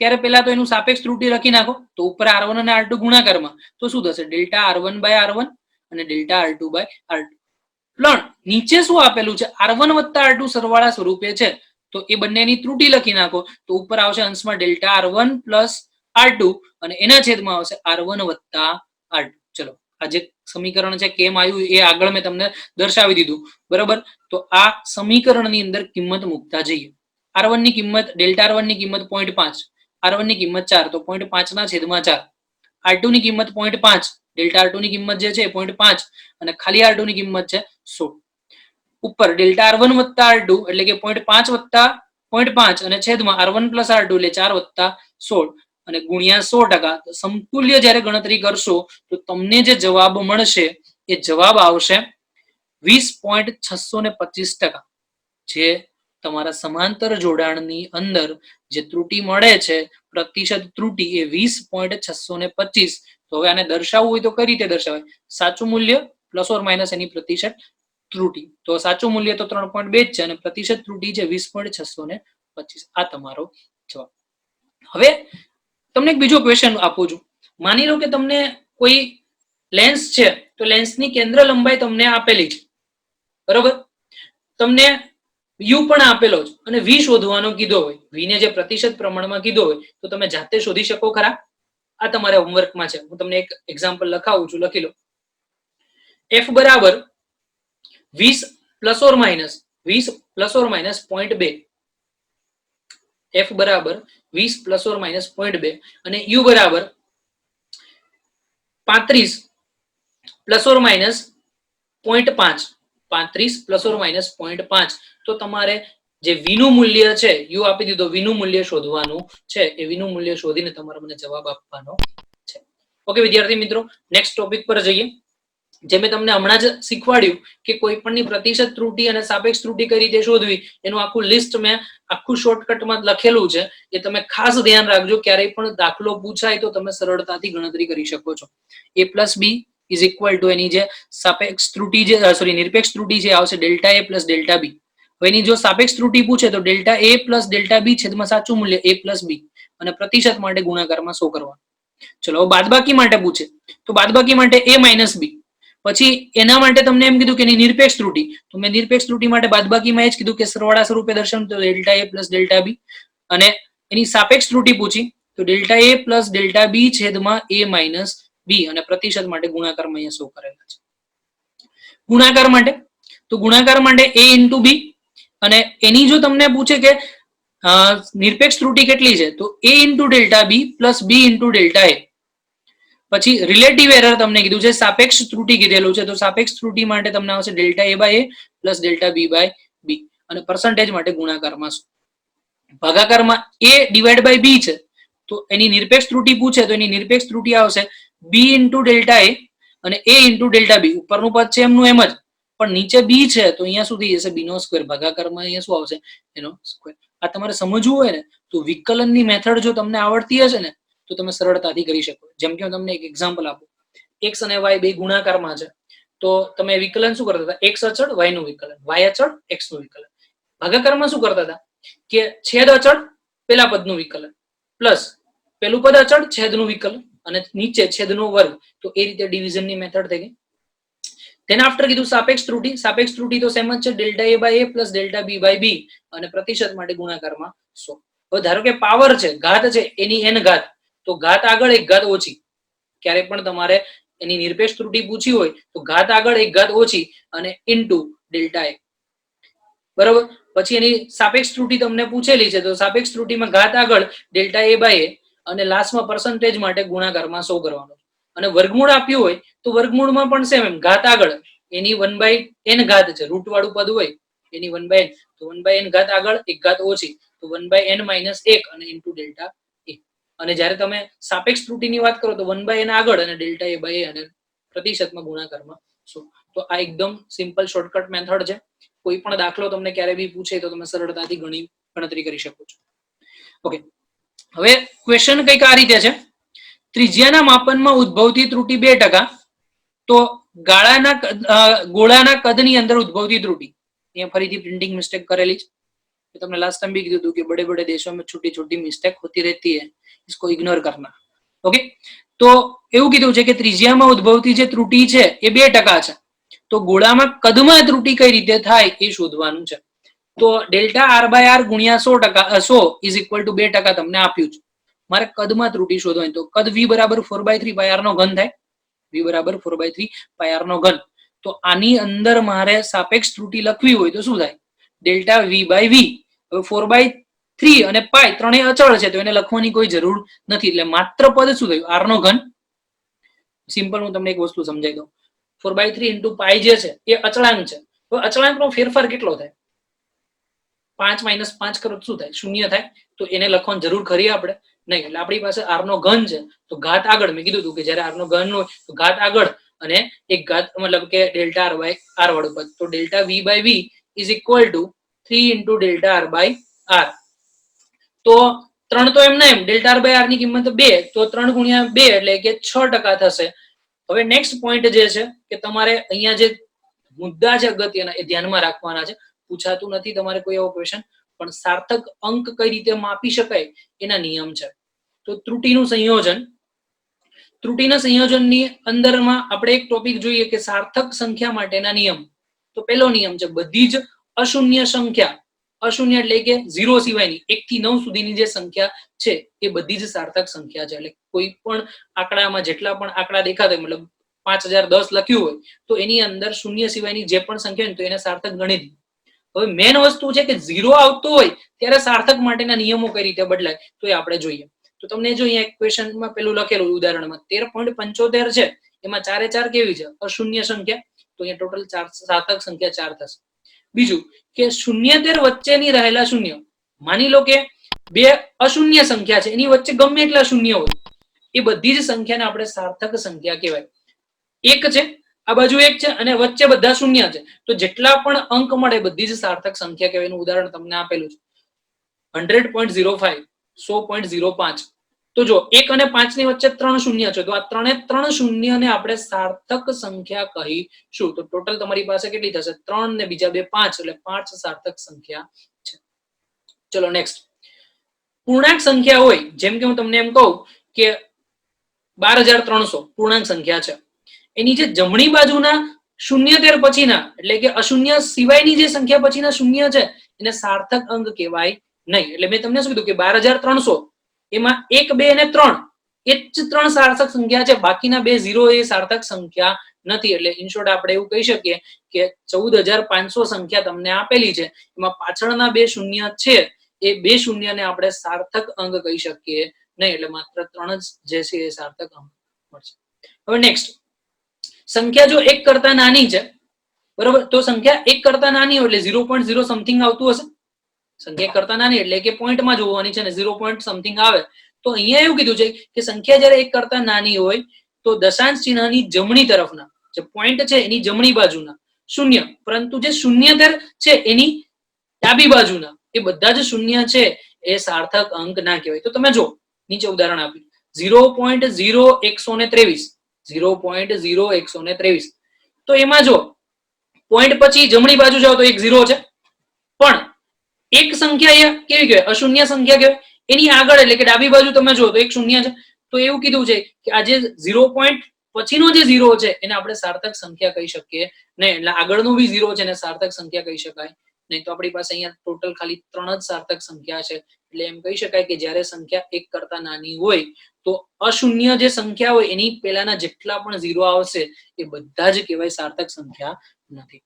ત્યારે પહેલા તો એનું સાપેક્ષ ત્રુટી લખી નાખો. તો ઉપર R1 અને R2 ગુણાકારમાં તો શું થશે? ડેલ્ટા R1 બાય R1 અને ડેલ્ટા R2 બાય R2. પણ નીચે શું આપેલું છે? R1 વત્તા R2 સરવાળા સ્વરૂપે છે. તો એ બંનેની ત્રુટી લખી નાખો. તો ઉપર આવશે અંશમાં ડેલ્ટા R1 પ્લસ R2 અને એના છેદમાં આવશે R1 વત્તા R2. ચલો, આ જે સમીકરણ છે કેમ આવ્યું એ આગળ મેં તમને દર્શાવી દીધું, બરાબર. તો આ સમીકરણની અંદર કિંમત મૂકતા જઈએ. R1 ની કિંમત ડેલ્ટા R1 ની કિંમત 0.5, R1 ની કિંમત 4, તો 0.5 ના છેદમાં 4. R2 ની કિંમત 0.5, ડેલ્ટા R2 ની કિંમત જે છે 0.5 અને ખાલી R2 ની કિંમત છે 16. ઉપર ડેલ્ટા R1 વત્તા R2 એટલે કે 0.5 વત્તા 0.5 અને છેદમાં R1 પ્લસ R2 એટલે 4 વત્તા 16 અને ગુણ્યા 100%. સમતુલ્ય જ્યારે ગણતરી કરશો તો તમને જે જવાબ મળશે એ જવાબ આવશે 20.625%. જે તમારા સમાંતર જોડાણની અંદર જે ત્રુટી મળે છે પ્રતિશત ત્રુટી એ 20.625. તો હવે આને દર્શાવવું હોય તો કઈ રીતે દર્શાવાય? સાચું મૂલ્ય પ્લસ ઓર માઇનસ એની પ્રતિશત ત્રુટી. તો સાચું મૂલ્ય તો 3.2 જ છે અને પ્રતિશત ત્રુટી છે 20.625. આ તમારો જવાબ. હવે તમને એક બીજો ક્વેશ્ચન આપું છું. માની લો કે તમને કોઈ લેન્સ છે, તો લેન્સની કેન્દ્ર લંબાઈ તમને આપેલી છે, બરોબર. તમને યુ પણ આપેલો છે અને વી શોધવાનો કીધો હોય. વી ને જે પ્રતિશત પ્રમાણમાં કીધો હોય તો તમે જાતે શોધી શકો ખરા? આ તમારે હોમવર્કમાં છે. હું તમને એક એક્ઝામ્પલ લખાવું છું, લખી લો. F બરાબર 20 પ્લસ ઓર માઇનસ 0.2. F બરાબર 20 પ્લસ ઓર માઇનસ 0.2 અને U બરાબર 35 plus or minus 0.5. 35 plus or minus 0.5. તો તમારે જે વી નું મૂલ્ય છે, યુ આપી દીધો, વી નું મૂલ્ય શોધવાનું છે. એ વી નું મૂલ્ય શોધીને તમારે મને જવાબ આપવાનો છે. ઓકે વિદ્યાર્થી મિત્રો, નેક્સ્ટ ટોપિક પર જઈએ. જે મેં તમને હમણાં જ શીખવાડ્યું કે કોઈ પણની પ્રતિશત ત્રુટી અને સાપેક્ષ ત્રુટી કઈ રીતે શોધવી એનું આખું લિસ્ટ મેં આખું શોર્ટકટમાં લખેલું છે. એ તમે ખાસ ધ્યાન રાખજો. ક્યારેય પણ દાખલો પૂછાય તો તમે સરળતાથી ગણતરી કરી શકો છો. A plus B is equal to એની જે સાપેક્ષ ત્રુટી જે નિરપેક્ષ ત્રુટી છે આવશે delta A plus delta B. હવે એની જો સાપેક્ષ ત્રુટી પૂછે તો delta A plus delta B છેદમાં સાચું મૂલ્ય A પ્લસ બી અને પ્રતિશત માટે ગુણાકારમાં 100 કરવાનું. ચલો બાદબાકી માટે પૂછે તો બાદબાકી માટે A માઇનસ બી. પછી એના માટે તમને એમ કીધું કે એની નિરપેક્ષ ત્રુટી, તો મેં નિરપેક્ષ ત્રુટી માટે બાદબાકીમાં એ જ કીધું કે સરવાળા સ્વરૂપે દર્શાવવું તો delta A plus delta B. અને એની સાપેક્ષ ત્રુટી પૂછી તો delta A plus delta B છેદમાં A માઇનસ બી અને પ્રતિશત માટે ગુણાકારમાં અહીંયા 100 કરેલા છે. ગુણાકાર માટે તો ગુણાકાર માટે A ઇન્ટુ બી અને એની જો તમને પૂછે કે નિરપેક્ષ ત્રુટી કેટલી છે તો A into delta B plus B into delta A. પછી રિલેટિવ એરર તમને કીધું છે, સાપેક્ષ ત્રુટી કીધેલું છે. તો સાપેક્ષ ત્રુટી માટે તમને આવશે delta A by A plus delta B by B અને પર્સન્ટેજ માટે ગુણાકારમાં 100. ભાગાકારમાં A ડિવાઈડ બાય બી છે તો એની નિરપેક્ષ ત્રુટી પૂછે તો એની નિરપેક્ષ ત્રુટી આવશે બી ઇન્ટુ ડેલ્ટા A અને A ઇન્ટુ ડેલ્ટા બી. ઉપરનું પદ છે એમનું એમ જ, પણ નીચે બી છે તો અહીંયા શું થઈ જશે? બી નો સ્ક્વેર. ભાગાકારમાં અહીંયા શું આવશે? એનો સ્ક્વેર. આ તમારે સમજવું હોય ને તો વિકલનની મેથડ જો તમને આવડતી હશે ને તો તમે સરળતાથી કરી શકો. જેમ કે હું તમને એક એક્ઝામ્પલ આપું. x અને y બે ગુણાકારમાં છે તો તમે વિકલન શું કરતા હતા? x અચળ y નું વિકલન, y અચળ x નું વિકલન. ભાગાકારમાં શું કરતા હતા કે છેદ અચળ પેલા પદનું વિકલન પ્લસ પેલું પદ અચળ છેદનું વિકલન અને નીચે છેદનો વર્ગ. તો એ રીતે ડિવિઝનની મેથડ થઈ ગઈ. તેના આફ્ટર કીધું સાપેક્ષ ત્રુટી. સાપેક્ષ ત્રુટી તો સેમ જ છે, delta A by A plus delta B by B અને પ્રતિશત માટે ગુણાકારમાં 100. હવે ધારો કે પાવર છે, ઘાત છે, એની n ઘાત, તો ઘાત આગળ એક ઘાત ઓછી. ક્યારે પણ તમારે એની નિરપેક્ષ ત્રુટી પૂછી હોય તો ઘાત આગળ એક ઘાત ઓછી અને ઇન્ટુ ડેલ્ટા A. બરોબર. પછી એની સાપેક્ષ ત્રુટી તમને પૂછેલી છે તો સાપેક્ષ ત્રુટીમાં ઘાત આગળ ડેલ્ટા A બાય A અને લાસ્ટમાં પર્સન્ટેજ માટે ગુણાકારમાં 100 કરવાનો. અને વર્ગમૂળ આપ્યું હોય તો વર્ગમૂળમાં પણ સેમ એમ, ઘાત આગળ એની 1/n ઘાત છે, રૂટ વાળું પદ હોય એની 1/n, તો 1/n ઘાત આગળ એક ઘાત ઓછી તો 1/n માઇનસ 1 અને ઇન્ટુ ડેલ્ટા A. અને જ્યારે તમે સાપેક્ષ ત્રુટીની વાત કરો તો 1/n આગળ અને ડેલ્ટા A બાય A અને પ્રતિશતમાં ગુણાકારમાં 100. તો આ એકદમ સિમ્પલ શોર્ટકટ મેથડ છે. કોઈ પણ દાખલો તમને ક્યારે બી પૂછે તો તમે સરળતાથી ગણતરી કરી શકો છો. ઓકે, હવે ક્વેશ્ચન કંઈક આ રીતે છે. ત્રિજ્યાના માપનમાં ઉદ્ભવતી ત્રુટી 2%. તો ગોળાના કદની અંદર ઉદ્ભવતી ત્રુટી, અહીંયા ફરીથી પ્રિન્ટિંગ મિસ્ટેક કરેલી છે. તમને લાસ્ટ ટાइम भी કીધું હતું કે बड़े बड़े देशों में छोटी छोटी मिस्टेक होती रहती है, इसको इग्नोर करना. ओके, તો એવું કીધું છે કે ત્રિજ્યામાં ઉદ્ભવતી જે ત્રુટી છે એ 2% છે. તો ગોળામાં કદમાં ત્રુટી કઈ રીતે થાય એ શોધવાનું છે. તો ડેલ્ટા R બાય R ગુણ્યા 100 ઇઝ ઇક્વલ ટુ 2% તમને આપ્યું છે. મારે કદમાં ત્રુટી શોધવાની, તો કદ V બરાબર 4/3 પાય R નો ઘન થાય. v બરાબર 4/3 પાઈ r નો ઘન. તો આની અંદર મારે સાપેક્ષ ત્રુટી લખવી હોય તો શું થાય? Delta v by v. હવે 4/3 અને પાઈ ત્રણેય અચળ છે તો એને લખવાની કોઈ જરૂર નથી, એટલે માત્ર પદ શું થયું? r નો ઘન. સિમ્પલ હું તમને એક વસ્તુ સમજાવી દઉં. 4/3 ઇન્ટુ પાઈ જે છે એ અચળાંક છે. તો અચળાંકનો ફેરફાર કેટલો થાય? 5 માઇનસ 5 કરો શું થાય? 0 થાય. તો એને લખવાની જરૂર ખરી આપણે? નહીં. એટલે આપણી પાસે r નો ઘન છે તો ઘાત આગળ. મેં કીધું હતું કે જ્યારે r નો ઘન હોય તો ઘાત આગળ અને એક ઘાત મતલબ કે ડેલ્ટા r બાય r વાળું પદ. તો delta v by v is equal to 3 into delta r by r. તો 3 તો એમ ના એમ ડેલ્ટા r બાય r ની કિંમત 2, તો 3 ગુણ્યા 2 એટલે કે 6% થશે. હવે નેક્સ્ટ પોઈન્ટ જે છે કે તમારે અહીંયા જે મુદ્દા છે અગત્યના એ ધ્યાનમાં રાખવાના છે. પૂછાતું નથી તમારે કોઈ એવો ક્વેશ્ચન, પણ સાર્થક અંક કઈ રીતે માપી શકાય એના નિયમ છે. તો ત્રુટીનું સંયોજન. ત્રુટીના સંયોજનની અંદરમાં આપણે એક ટોપિક જોઈએ કે સાર્થક સંખ્યા માટેના નિયમ. તો પહેલો નિયમ છે બધી જ અશૂન્ય સંખ્યા, અશૂન્ય એટલે કે 0 સિવાયની 1 થી 9 સુધીની જે સંખ્યા છે એ બધી જ સાર્થક સંખ્યા છે. એટલે કોઈ પણ આંકડામાં જેટલા પણ આંકડા દેખાતા મતલબ 5010 લખ્યું હોય તો એની અંદર શૂન્ય સિવાયની જે પણ સંખ્યા હોય તો એને સાર્થક ગણી દી. હવે મેન વસ્તુ છે કે 0 આવતો હોય ત્યારે સાર્થક માટેના નિયમો કઈ રીતે બદલાય તો એ આપણે જોઈએ. તો તમને જો અહીંયા ક્વેશ્ચનમાં પેલું લખેલું ઉદાહરણમાં 13.75 છે, એમાં 4 4 કેવી છે? અશૂન્ય સંખ્યા. તો અહીંયા ટોટલ સાર્થક સંખ્યા 4 થશે. બીજું કે 0 વચ્ચેની રહેલા શૂન્ય. માની લો કે બે અશૂન્ય સંખ્યા છે, એની વચ્ચે ગમે એટલા શૂન્ય હોય એ બધી જ સંખ્યાને આપણે સાર્થક સંખ્યા કહેવાય. એક છે, આ બાજુ એક છે અને વચ્ચે બધા શૂન્ય છે, તો જેટલા પણ અંક મળે બધી જ સાર્થક સંખ્યા કહેવાય. એનું ઉદાહરણ તમને આપેલું છે 100.05, 100.05. તો જો 1 અને 5 ની વચ્ચે 3 શૂન્ય છે, તો આ 3 શૂન્યને આપણે સાર્થક સંખ્યા કહીશું. તો ટોટલ તમારી પાસે કેટલી થશે? 3 ને બીજા 2 5, એટલે 5 સાર્થક સંખ્યા છે. ચલો નેક્સ્ટ. પૂર્ણાંક સંખ્યા હોય, જેમ કે હું તમને એમ કહું કે 12300 પૂર્ણાંક સંખ્યા છે, એની જે જમણી બાજુના 0 પછીના એટલે કે અશૂન્ય સિવાયની જે સંખ્યા પછીના શૂન્ય છે એને સાર્થક અંક કહેવાય નહીં. એટલે મેં તમને શું કીધું કે 12300 એમાં 1, 2 અને 3 એ જ 3 સાર્થક સંખ્યા છે, બાકીના 2 0 એ સાર્થક સંખ્યા નથી. એટલે ઇન શોર્ટ આપણે એવું કહી શકીએ કે 14500 સંખ્યા તમને આપેલી છે, એમાં પાછળના 2 શૂન્ય છે એ 2 શૂન્યને આપણે સાર્થક અંક કહી શકીએ નહીં. એટલે માત્ર 3 જ જે છે એ સાર્થક અંક મળશે. હવે નેક્સ્ટ, સંખ્યા જો 1 કરતા નાની છે, બરોબર, તો સંખ્યા 1 કરતા નાની હોય એટલે 0.0 સમથિંગ આવતું હશે. સંખ્યા 1 કરતા નાની એટલે કે પોઈન્ટમાં જોવાની છે ને 0. સમથિંગ આવે. તો અહીંયા એવું કીધું છે કે સંખ્યા જ્યારે 1 કરતા નાની હોય તો દશાંશ ચિહ્નની જમણી તરફના જે પોઈન્ટ છે એની જમણી બાજુના શૂન્ય, પરંતુ જે શૂન્યતર છે એની ડાબી બાજુના એ બધા જ શૂન્ય છે એ સાર્થક અંક ના કહેવાય. તો તમે જો નીચે ઉદાહરણ આપ્યું 0.0123, 0.0123. તો એમાં જો પોઈન્ટ પછી જમણી બાજુ જાઓ તો એક 0 છે, પણ એક સંખ્યા કેવી કહેવાય? અશૂન્ય સંખ્યા કહેવાય. એની આગળ એટલે કે ડાબી બાજુ તમે જો તો એક શૂન્ય છે. તો એવું કીધું છે કે આ જે 0 પોઈન્ટ પછીનો જે 0 છે એને આપણે સાર્થક સંખ્યા કહી શકીએ નહીં. એટલે આગળનું બી 0 છે એને સાર્થક સંખ્યા કહી શકાય નહીં. તો આપણી પાસે અહીંયા ટોટલ ખાલી 3 જ સાર્થક સંખ્યા છે. એટલે એમ કહી શકાય કે જ્યારે સંખ્યા 1 કરતા નાની હોય તો અશૂન્ય જે સંખ્યા હોય એની પહેલાના જેટલા પણ 0 આવશે એ બધા જ કહેવાય સાર્થક સંખ્યા નથી.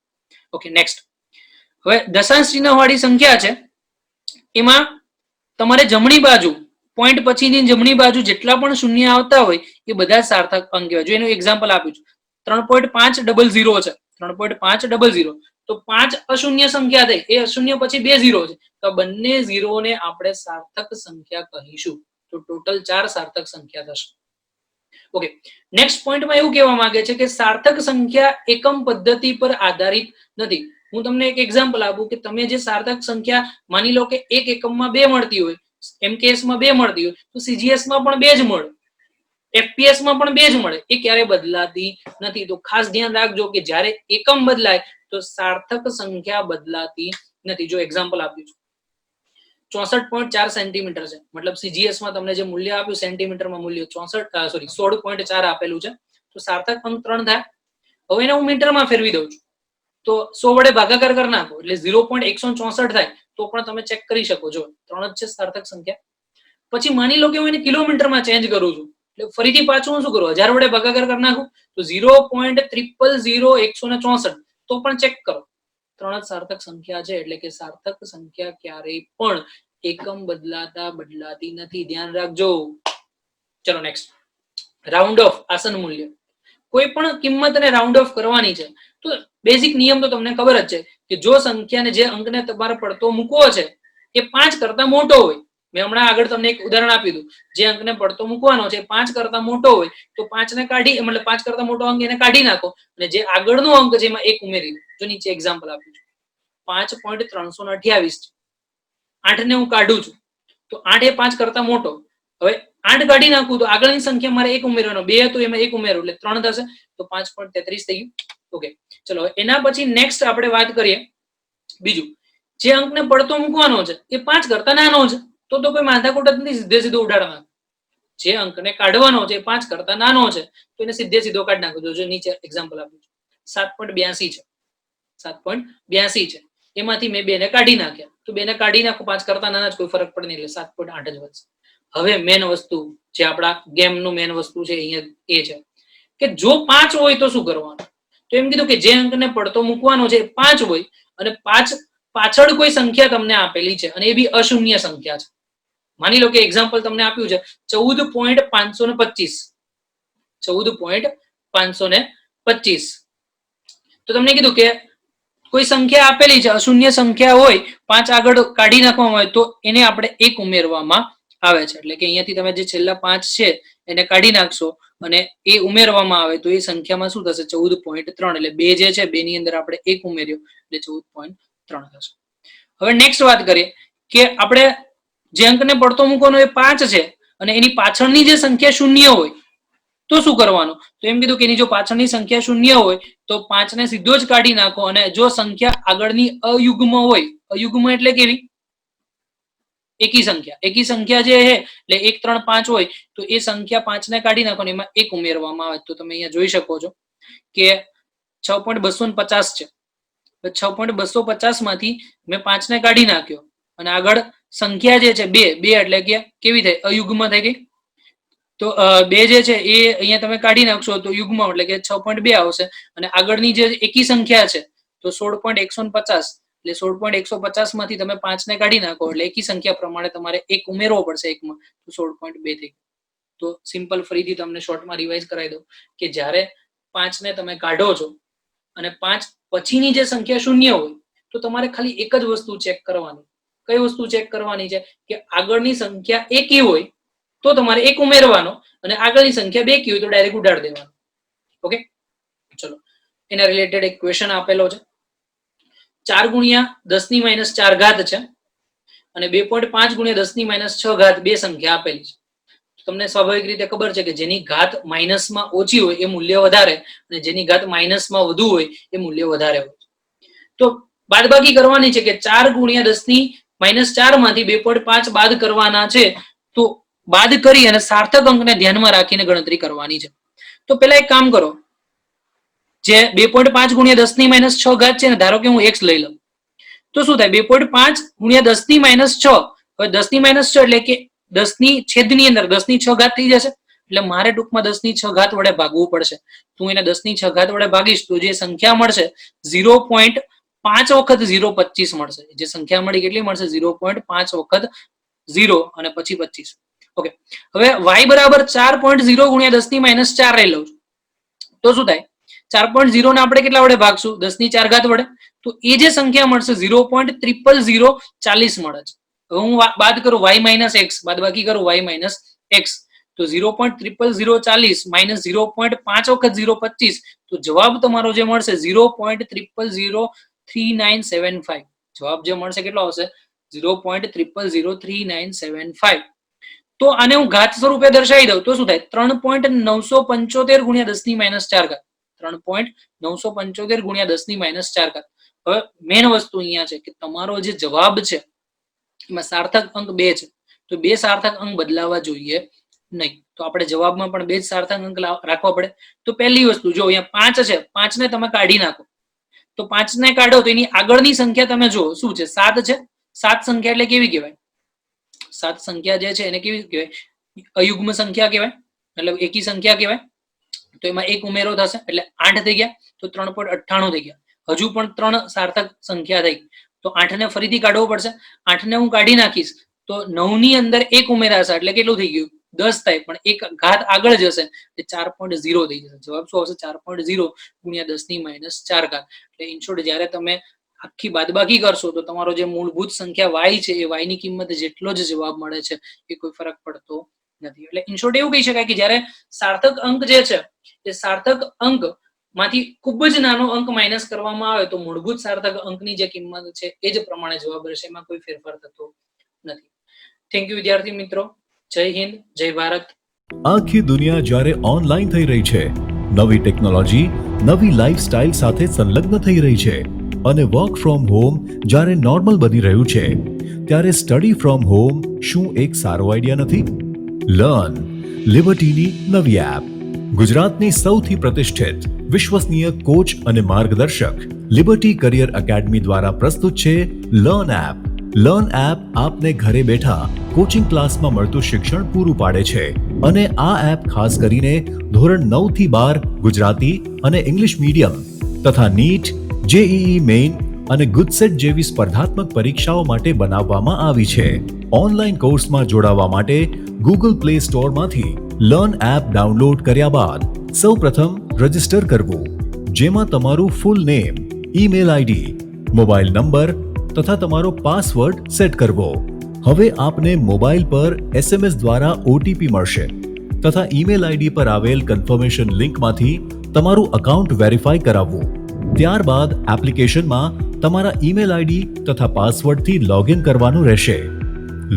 Okay, next. હવે દશાંશ ચિહ્ન વાળી સંખ્યા છે, એમાં તમારે જમણી બાજુ પોઈન્ટ પછીની જમણી બાજુ જેટલા પણ શૂન્ય આવતા હોય એ બધા સાર્થક અંક કહેવાય. જો એનું એક્ઝામ્પલ આપ્યું છે 3.500 છે, 3.500 તો 5 અશૂન્ય સંખ્યા થઈ, એ અશૂન્ય પછી 2 0 છે, તો બંને 0 ને આપણે સાર્થક સંખ્યા કહીશું. તો ટોટલ 4 સાર્થક સંખ્યા થશે. ઓકે, નેક્સ્ટ પોઈન્ટમાં એવું કહેવા માંગે છે કે સાર્થક સંખ્યા એકમ પદ્ધતિ પર આધારિત નથી. હું તમને એક એક્ઝામ્પલ આપું કે તમે જે સાર્થક સંખ્યા માની લો કે એક એકમમાં 2 મળતી હોય, MKS માં 2 મળતી હોય તો CGS માં પણ 2 જ મળે, FPS માં પણ 2 જ મળે, એ ક્યારે બદલાતી નથી. તો ખાસ ધ્યાન રાખજો કે જ્યારે એકમ બદલાય તો સાર્થક સંખ્યા બદલાતી નથી. જો એક્ઝામ્પલ આપ્યું છે 64.4 સેન્ટીમીટર છે, મતલબ CGS માં તમને જે મૂલ્ય આપ્યું સેન્ટીમીટરમાં મૂલ્ય 16.4 આપેલું છે, તો સાર્થક અંક 3 થાય. હવે એને હું મીટરમાં ફેરવી દઉં છું તો 100 વડે ભાગાકાર કરી નાખો એટલે 0.164 થાય, તો પણ તમે ચેક કરી શકો છો 3 જ છે સાર્થક સંખ્યા. પછી માની લો કે હું એને કિલોમીટરમાં ચેન્જ કરું છું એટલે ફરીથી પાછું હું શું કરું, 1000 વડે ભાગાકાર કરી નાખું તો 0.0000164 તો પણ ચેક કરો, 3 જ સાર્થક સંખ્યા છે, એટલે કે સાર્થક સંખ્યા ક્યારેય પણ એકમ બદલાતી નથી, ધ્યાન રાખજો. ચલો નેક્સ્ટ, રાઉન્ડ ઓફ આસન મૂલ્ય. કોઈ પણ કિંમતને રાઉન્ડ ઓફ કરવાની છે તો બેઝિક નિયમ તો તમને ખબર જ છે કે જો સંખ્યાને, જે અંકને તમારે પડતો મૂકવો છે એ 5 કરતા મોટો હોય, મેં હમણાં આગળ તમને એક ઉદાહરણ આપ્યું હતું, જે અંકને પડતો મૂકવાનો છે 5 કરતા મોટો હોય તો 5 ને કાઢી, મતલબ 5 કરતા મોટો અંક એને કાઢી નાખો અને જે આગળનો અંક જેમાં 1 ઉમેરી દો. જો નીચે એક્ઝામ્પલ આપ્યું છે 5.328 છે, 8 ને હું કાઢું છું તો 8 એ 5 કરતા મોટો, હવે 8 કાઢી નાખું તો આગળની સંખ્યા મારે 1 ઉમેરવાનો, 2 હતું એમાં 1 ઉમેરું એટલે 3 થશે તો 5.33 થઈ ગયું. ઓકે, ચલો એના પછી નેક્સ્ટ આપણે વાત કરીએ બીજું, જે અંકને પડતો મૂકવાનો છે એ 5 કરતા નાનો છે તો કોઈ માથાકૂટ જ નથી, સીધે સીધો ઉડાડવાનો. જે અંકને કાઢવાનો છે એ 5 કરતા નાનો છે તો એને સીધે સીધો કાઢી નાખો. જો નીચે એક્ઝામ્પલ આપ્યું છે 7.82 છે, 7.82 છે, એમાંથી મેં 2 ને કાઢી નાખ્યા તો 2 ને કાઢી નાખો, 5 કરતા નાના જ, કોઈ ફરક પડે નહીં, એટલે 7.8 જ વધશે. હવે મેન વસ્તુ, જે આપણા ગેમનું મેન વસ્તુ છે અહીંયા એ છે કે જો 5 હોય તો શું કરવાનું. તો એમ કીધું કે જે અંકને પડતો મૂકવાનો છે 5 હોય અને 5 પાછળ કોઈ સંખ્યા તમને આપેલી છે અને એ બી અશૂન્ય સંખ્યા છે. માની લો કે એક્ઝામ્પલ તમને આપ્યું છે 14.525, 14.525, તો તમને કીધું કે કોઈ સંખ્યા આપેલી છે, અશૂન્ય સંખ્યા હોય, 5 આગળ કાઢી નાખવામાં આવે તો એને આપણે 1 ઉમેરવામાં આવે છે. એટલે કે અહીંયાથી તમે જે છેલ્લા 5 છે એને કાઢી નાખશો અને એ ઉમેરવામાં આવે તો એ સંખ્યામાં શું થશે, 14.3, એટલે 2 જે છે 2 ની અંદર આપણે 1 ઉમેર્યો એટલે 14.3 થશે. હવે નેક્સ્ટ વાત કરીએ કે આપણે જે અંકને પડતો મૂકવાનો એ 5 છે અને એની પાછળની જે સંખ્યા શૂન્ય હોય તો શું કરવાનું. તો એમ કીધું કે એની જો પાછળની સંખ્યા શૂન્ય હોય તો 5 ને સીધો જ કાઢી નાખો અને જો સંખ્યા આગળની અયુગ્મ હોય, અયુગ્મ એટલે કેવી, એકી સંખ્યા, એકી સંખ્યા જે છે એટલે 1 3 5 હોય તો એ સંખ્યા 5 ને કાઢી નાખો અને એમાં 1 ઉમેરવામાં આવે. તો તમે અહીંયા જોઈ શકો છો કે 6.250 છે, 6.250 માંથી મેં 5 ને કાઢી નાખ્યો અને આગળ સંખ્યા જે છે 2 એટલે કે કેવી થઈ, અયુગ્મ થઈ ગઈ. તો 2 જે છે એ અહીંયા તમે કાઢી નાખશો તો યુગ્મ એટલે કે 6.2 આવશે અને આગળની જે એકી સંખ્યા છે તો 16.150, એટલે 16.150 માંથી તમે 5 ને કાઢી નાખો એટલે એકી સંખ્યા પ્રમાણે તમારે 1 ઉમેરવો પડશે એકમાં, તો 16.2 થઈ. તો સિમ્પલ ફરીથી તમને શોર્ટમાં રિવાઇઝ કરાવી દઉં કે જ્યારે 5 ને તમે કાઢો છો અને 5 પછીની જે સંખ્યા શૂન્ય હોય તો તમારે ખાલી એક જ વસ્તુ ચેક કરવાની. કઈ વસ્તુ ચેક કરવાની છે કે આગળની સંખ્યા એકી હોય તો તમારે 1 ઉમેરવાનો અને આગળની સંખ્યા બેકી હોય તો ડાયરેક્ટ ઉડાડી દેવાનો. ઓકે, ચલો એના રિલેટેડ એક ક્વેશ્ચન આપેલો છે, 4 ગુણ્યા 10 ની -4 ઘાત છે અને 2.5 ગુણ્યા 10 ની -6 ઘાત બે સંખ્યા આપેલી છે. તમને સ્વાભાવિક રીતે ખબર છે કે જેની ઘાત માઇનસમાં ઓછી હોય એ મૂલ્ય વધારે અને જેની ઘાત માઇનસમાં વધુ હોય એ મૂલ્ય વધારે હોય. તો બાદબાકી કરવાની છે કે 4 ગુણ્યા 10 ની -4 માંથી 2.5 બાદ કરવાના છે, તો બાદ કરી અને સાર્થક અંકને ધ્યાનમાં રાખીને ગણતરી કરવાની છે. તો પેલા એક કામ કરો, જે 2.5 ગુણ્યા 10 ની -6 ઘાત છે ને, ધારો કે હું x લઈ લઉં તો શું થાય, 2.5 ગુણ્યા 10 ની -6, હવે 10 ની -6 એટલે કે 10 ની છેદની અંદર 10 ની 6 ઘાત થઈ જશે, એટલે મારે ટૂંકમાં 10 ની 6 ઘાત વડે ભાગવું પડશે. તો એને 10 ની 6 ઘાત વડે ભાગીશ તો જે સંખ્યા મળશે 0.5 વખત 0.25 મળશે. જે સંખ્યા મળી કેટલી મળશે, 0.5 વખત 0 અને પછી 25. ઓકે, હવે y બરાબર 4.0 ગુણ્યા 10 ની -4 લઈ લઉં છું તો શું થાય, 4.0 ને આપણે કેટલા વડે ભાગશું, 10 ની 4 ઘાત વડે, તો એ જે સંખ્યા મળશે 0.00040 મળે છે. હવે હું બાદ કરું y માઇનસ x, બાદબાકી કરું y માઇનસ x, તો 0.00040 માઇનસ 0.5 વખત 0.25, તો જવાબ તમારો જે મળશે 0.0003975. જવાબ જે મળશે કેટલો આવશે, 0.0003975. તો આને હું ઘાત સ્વરૂપે દર્શાવી દઉં તો શું થાય, 3.975 ગુણ્યા 10 ની -4 ઘાત, 3.975 ગુણ્યા 10 ની -4 ઘાત. હવે મેન વસ્તુ અહીંયા છે કે તમારો જે જવાબ છે એમાં સાર્થક અંક 2 છે, તો 2 સાર્થક અંક બદલાવા જોઈએ નહીં. તો આપણે જવાબમાં પણ 2 જ સાર્થક અંક રાખવા પડે. તો પહેલી વસ્તુ જો અહીંયા 5 છે, 5 ને તમે કાઢી નાખો, તો 5 ને કાઢો તો એની આગળની સંખ્યા તમે જુઓ શું છે, 7 છે. 7 સંખ્યા એટલે કેવી કહેવાય, 7 સંખ્યા જે છે એને કેવી કહેવાય, અયુગ્મ સંખ્યા કહેવાય. મતલબ એકી સંખ્યા કહેવાય. તો એમાં એક ઉમેરો થશે એટલે 8 થઈ ગયા, તો 3.98 થઈ ગયા. હજુ પણ 3 સાર્થક સંખ્યા થઈ, તો 8 ને ફરીથી કાઢવો પડશે. 8 ને હું કાઢી નાખીશ તો 9 ની અંદર એક ઉમેરાશે એટલે કેટલું થઈ ગયું? 10 થાય, પણ એક ઘાત આગળ જશે એટલે 4.0 થઈ જશે. જવાબ શું આવશે? 4.0 ગુણ્યા 10 ની -4 ઘાત. એટલે ઇન શોર્ટ જ્યારે તમે આખી બાદબાકી કરશો તો તમારો જે મૂળભૂત સંખ્યા y છે એ y ની કિંમત જેટલો જ જવાબ મળે છે, એ કોઈ ફરક પડતો નથી. એટલે ઇન શોર્ટ એવું કહી શકાય કે જ્યારે સાર્થક અંક જે છે એ સાર્થક અંક માંથી ખૂબ જ નાનો અંક માઇનસ કરવામાં આવે તો મૂળભૂત સાર્થક અંકની જે કિંમત છે એ જ પ્રમાણે જવાબ રહેશે, એમાં કોઈ ફેરફાર થતો નથી. થેન્ક યુ વિદ્યાર્થી મિત્રો. જય હિન્દ, જય ભારત. આખી દુનિયા જ્યારે ઓનલાઈન થઈ રહી છે, નવી ટેકનોલોજી નવી લાઈફસ્ટાઈલ સાથે સંલગ્ન થઈ રહી છે અને વર્ક ફ્રોમ હોમ જ્યારે નોર્મલ બની રહ્યું છે, ત્યારે સ્ટડી ફ્રોમ હોમ શું એક સારો આઈડિયા નથી? લર્ન લિબર્ટીની નવી એપ. ગુજરાતની સૌથી પ્રતિષ્ઠિત વિશ્વસનીય કોચ અને માર્ગદર્શક લિબર્ટી કરિયર એકેડમી દ્વારા પ્રસ્તુત છે લર્ન એપ. લર્ન એપ આપને ઘરે બેઠા કોચિંગ ક્લાસમાં મળતું શિક્ષણ પૂરું પાડે છે અને આ એપ ખાસ કરીને ધોરણ 9 થી 12 ગુજરાતી અને ઇંગ્લિશ મીડિયમ તથા નીટ, જેઈઈ મેઇન અને ગુજસેટ જેવી સ્પર્ધાત્મક પરીક્ષાઓ માટે બનાવવામાં આવી છે. ઓનલાઈન કોર્સમાં જોડાવા માટે ગૂગલ પ્લે સ્ટોરમાંથી લર્ન એપ ડાઉનલોડ કર્યા બાદ સૌપ્રથમ રજિસ્ટર કરવું, જેમાં તમારું full name, email ID, mobile number તથા તમારો પાસવર્ડ સેટ કરવો. હવે આપને મોબાઈલ પર SMS દ્વારા OTP મળશે તથા ઈમેલ આઈડી પર આવેલ કન્ફર્મેશન લિંકમાંથી તમારું અકાઉન્ટ વેરીફાઈ કરાવવું. ત્યારબાદ એપ્લિકેશનમાં તમારા ઈમેલ આઈડી તથા પાસવર્ડથી લોગિન કરવાનું રહેશે.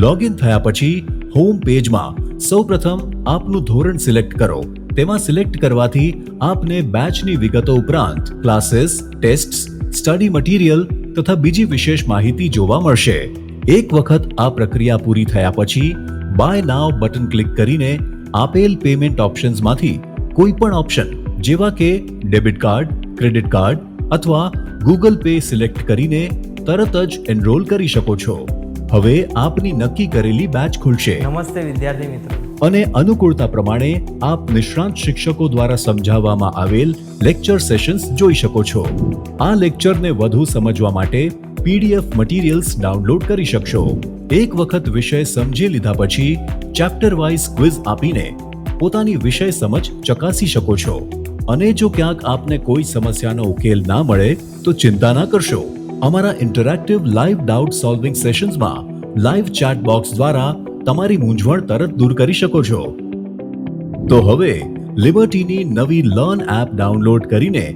લોગિન થયા પછી હોમ પેજમાં સૌપ્રથમ આપનું ધોરણ સિલેક્ટ કરો. તેમાં સિલેક્ટ કરવાથી આપને બેચની વિગતો ઉપરાંત ક્લાસીસ, ટેસ્ટ્સ, સ્ટડી મટીરિયલ તથા બીજી વિશેષ માહિતી જોવા મળશે. એક વખત આ પ્રક્રિયા પૂરી થયા પછી બાય નાવ બટન ક્લિક કરીને આપેલ પેમેન્ટ ઓપ્શન્સમાંથી કોઈ પણ ઓપ્શન જેવા કે ડેબિટ કાર્ડ, ક્રેડિટ કાર્ડ અથવા ગૂગલ પે સિલેક્ટ કરીને તરત જ એનરોલ કરી શકો છો. હવે આપની નક્કી કરેલી બેચ ખુલશે. નમસ્તે વિદ્યાર્થી મિત્રો. અને અનુકૂળતા પ્રમાણે આપ નિષ્ણાંત શિક્ષકો દ્વારા સમજાવવામાં આવેલ લેક્ચર સેશન્સ જોઈ શકો છો. આ લેક્ચરને વધુ સમજવા માટે PDF મટીરિયલ્સ ડાઉનલોડ કરી શકશો. એક વખત વિષય સમજી લીધા પછી ચેપ્ટર વાઇઝ ક્વિઝ આપીને પોતાની વિષય સમજ ચકાસી શકો છો. અને જો ક્યાંક આપને કોઈ સમસ્યાનો ઉકેલ ના મળે તો ચિંતા ના કરશો. અમારા ઇન્ટરેક્ટિવ લાઈવ ડાઉટ સોલ્વિંગ સેશન્સમાં લાઈવ ચેટ બોક્સ દ્વારા તમારી મૂંઝવણ તરત દૂર કરી શકો છો. તો હવે લિબર્ટીની નવી લર્ન એપ ડાઉનલોડ કરીને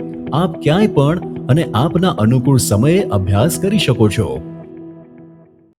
આપ ક્યાંય પણ અને આપના અનુકૂળ સમયે અભ્યાસ કરી શકો છો.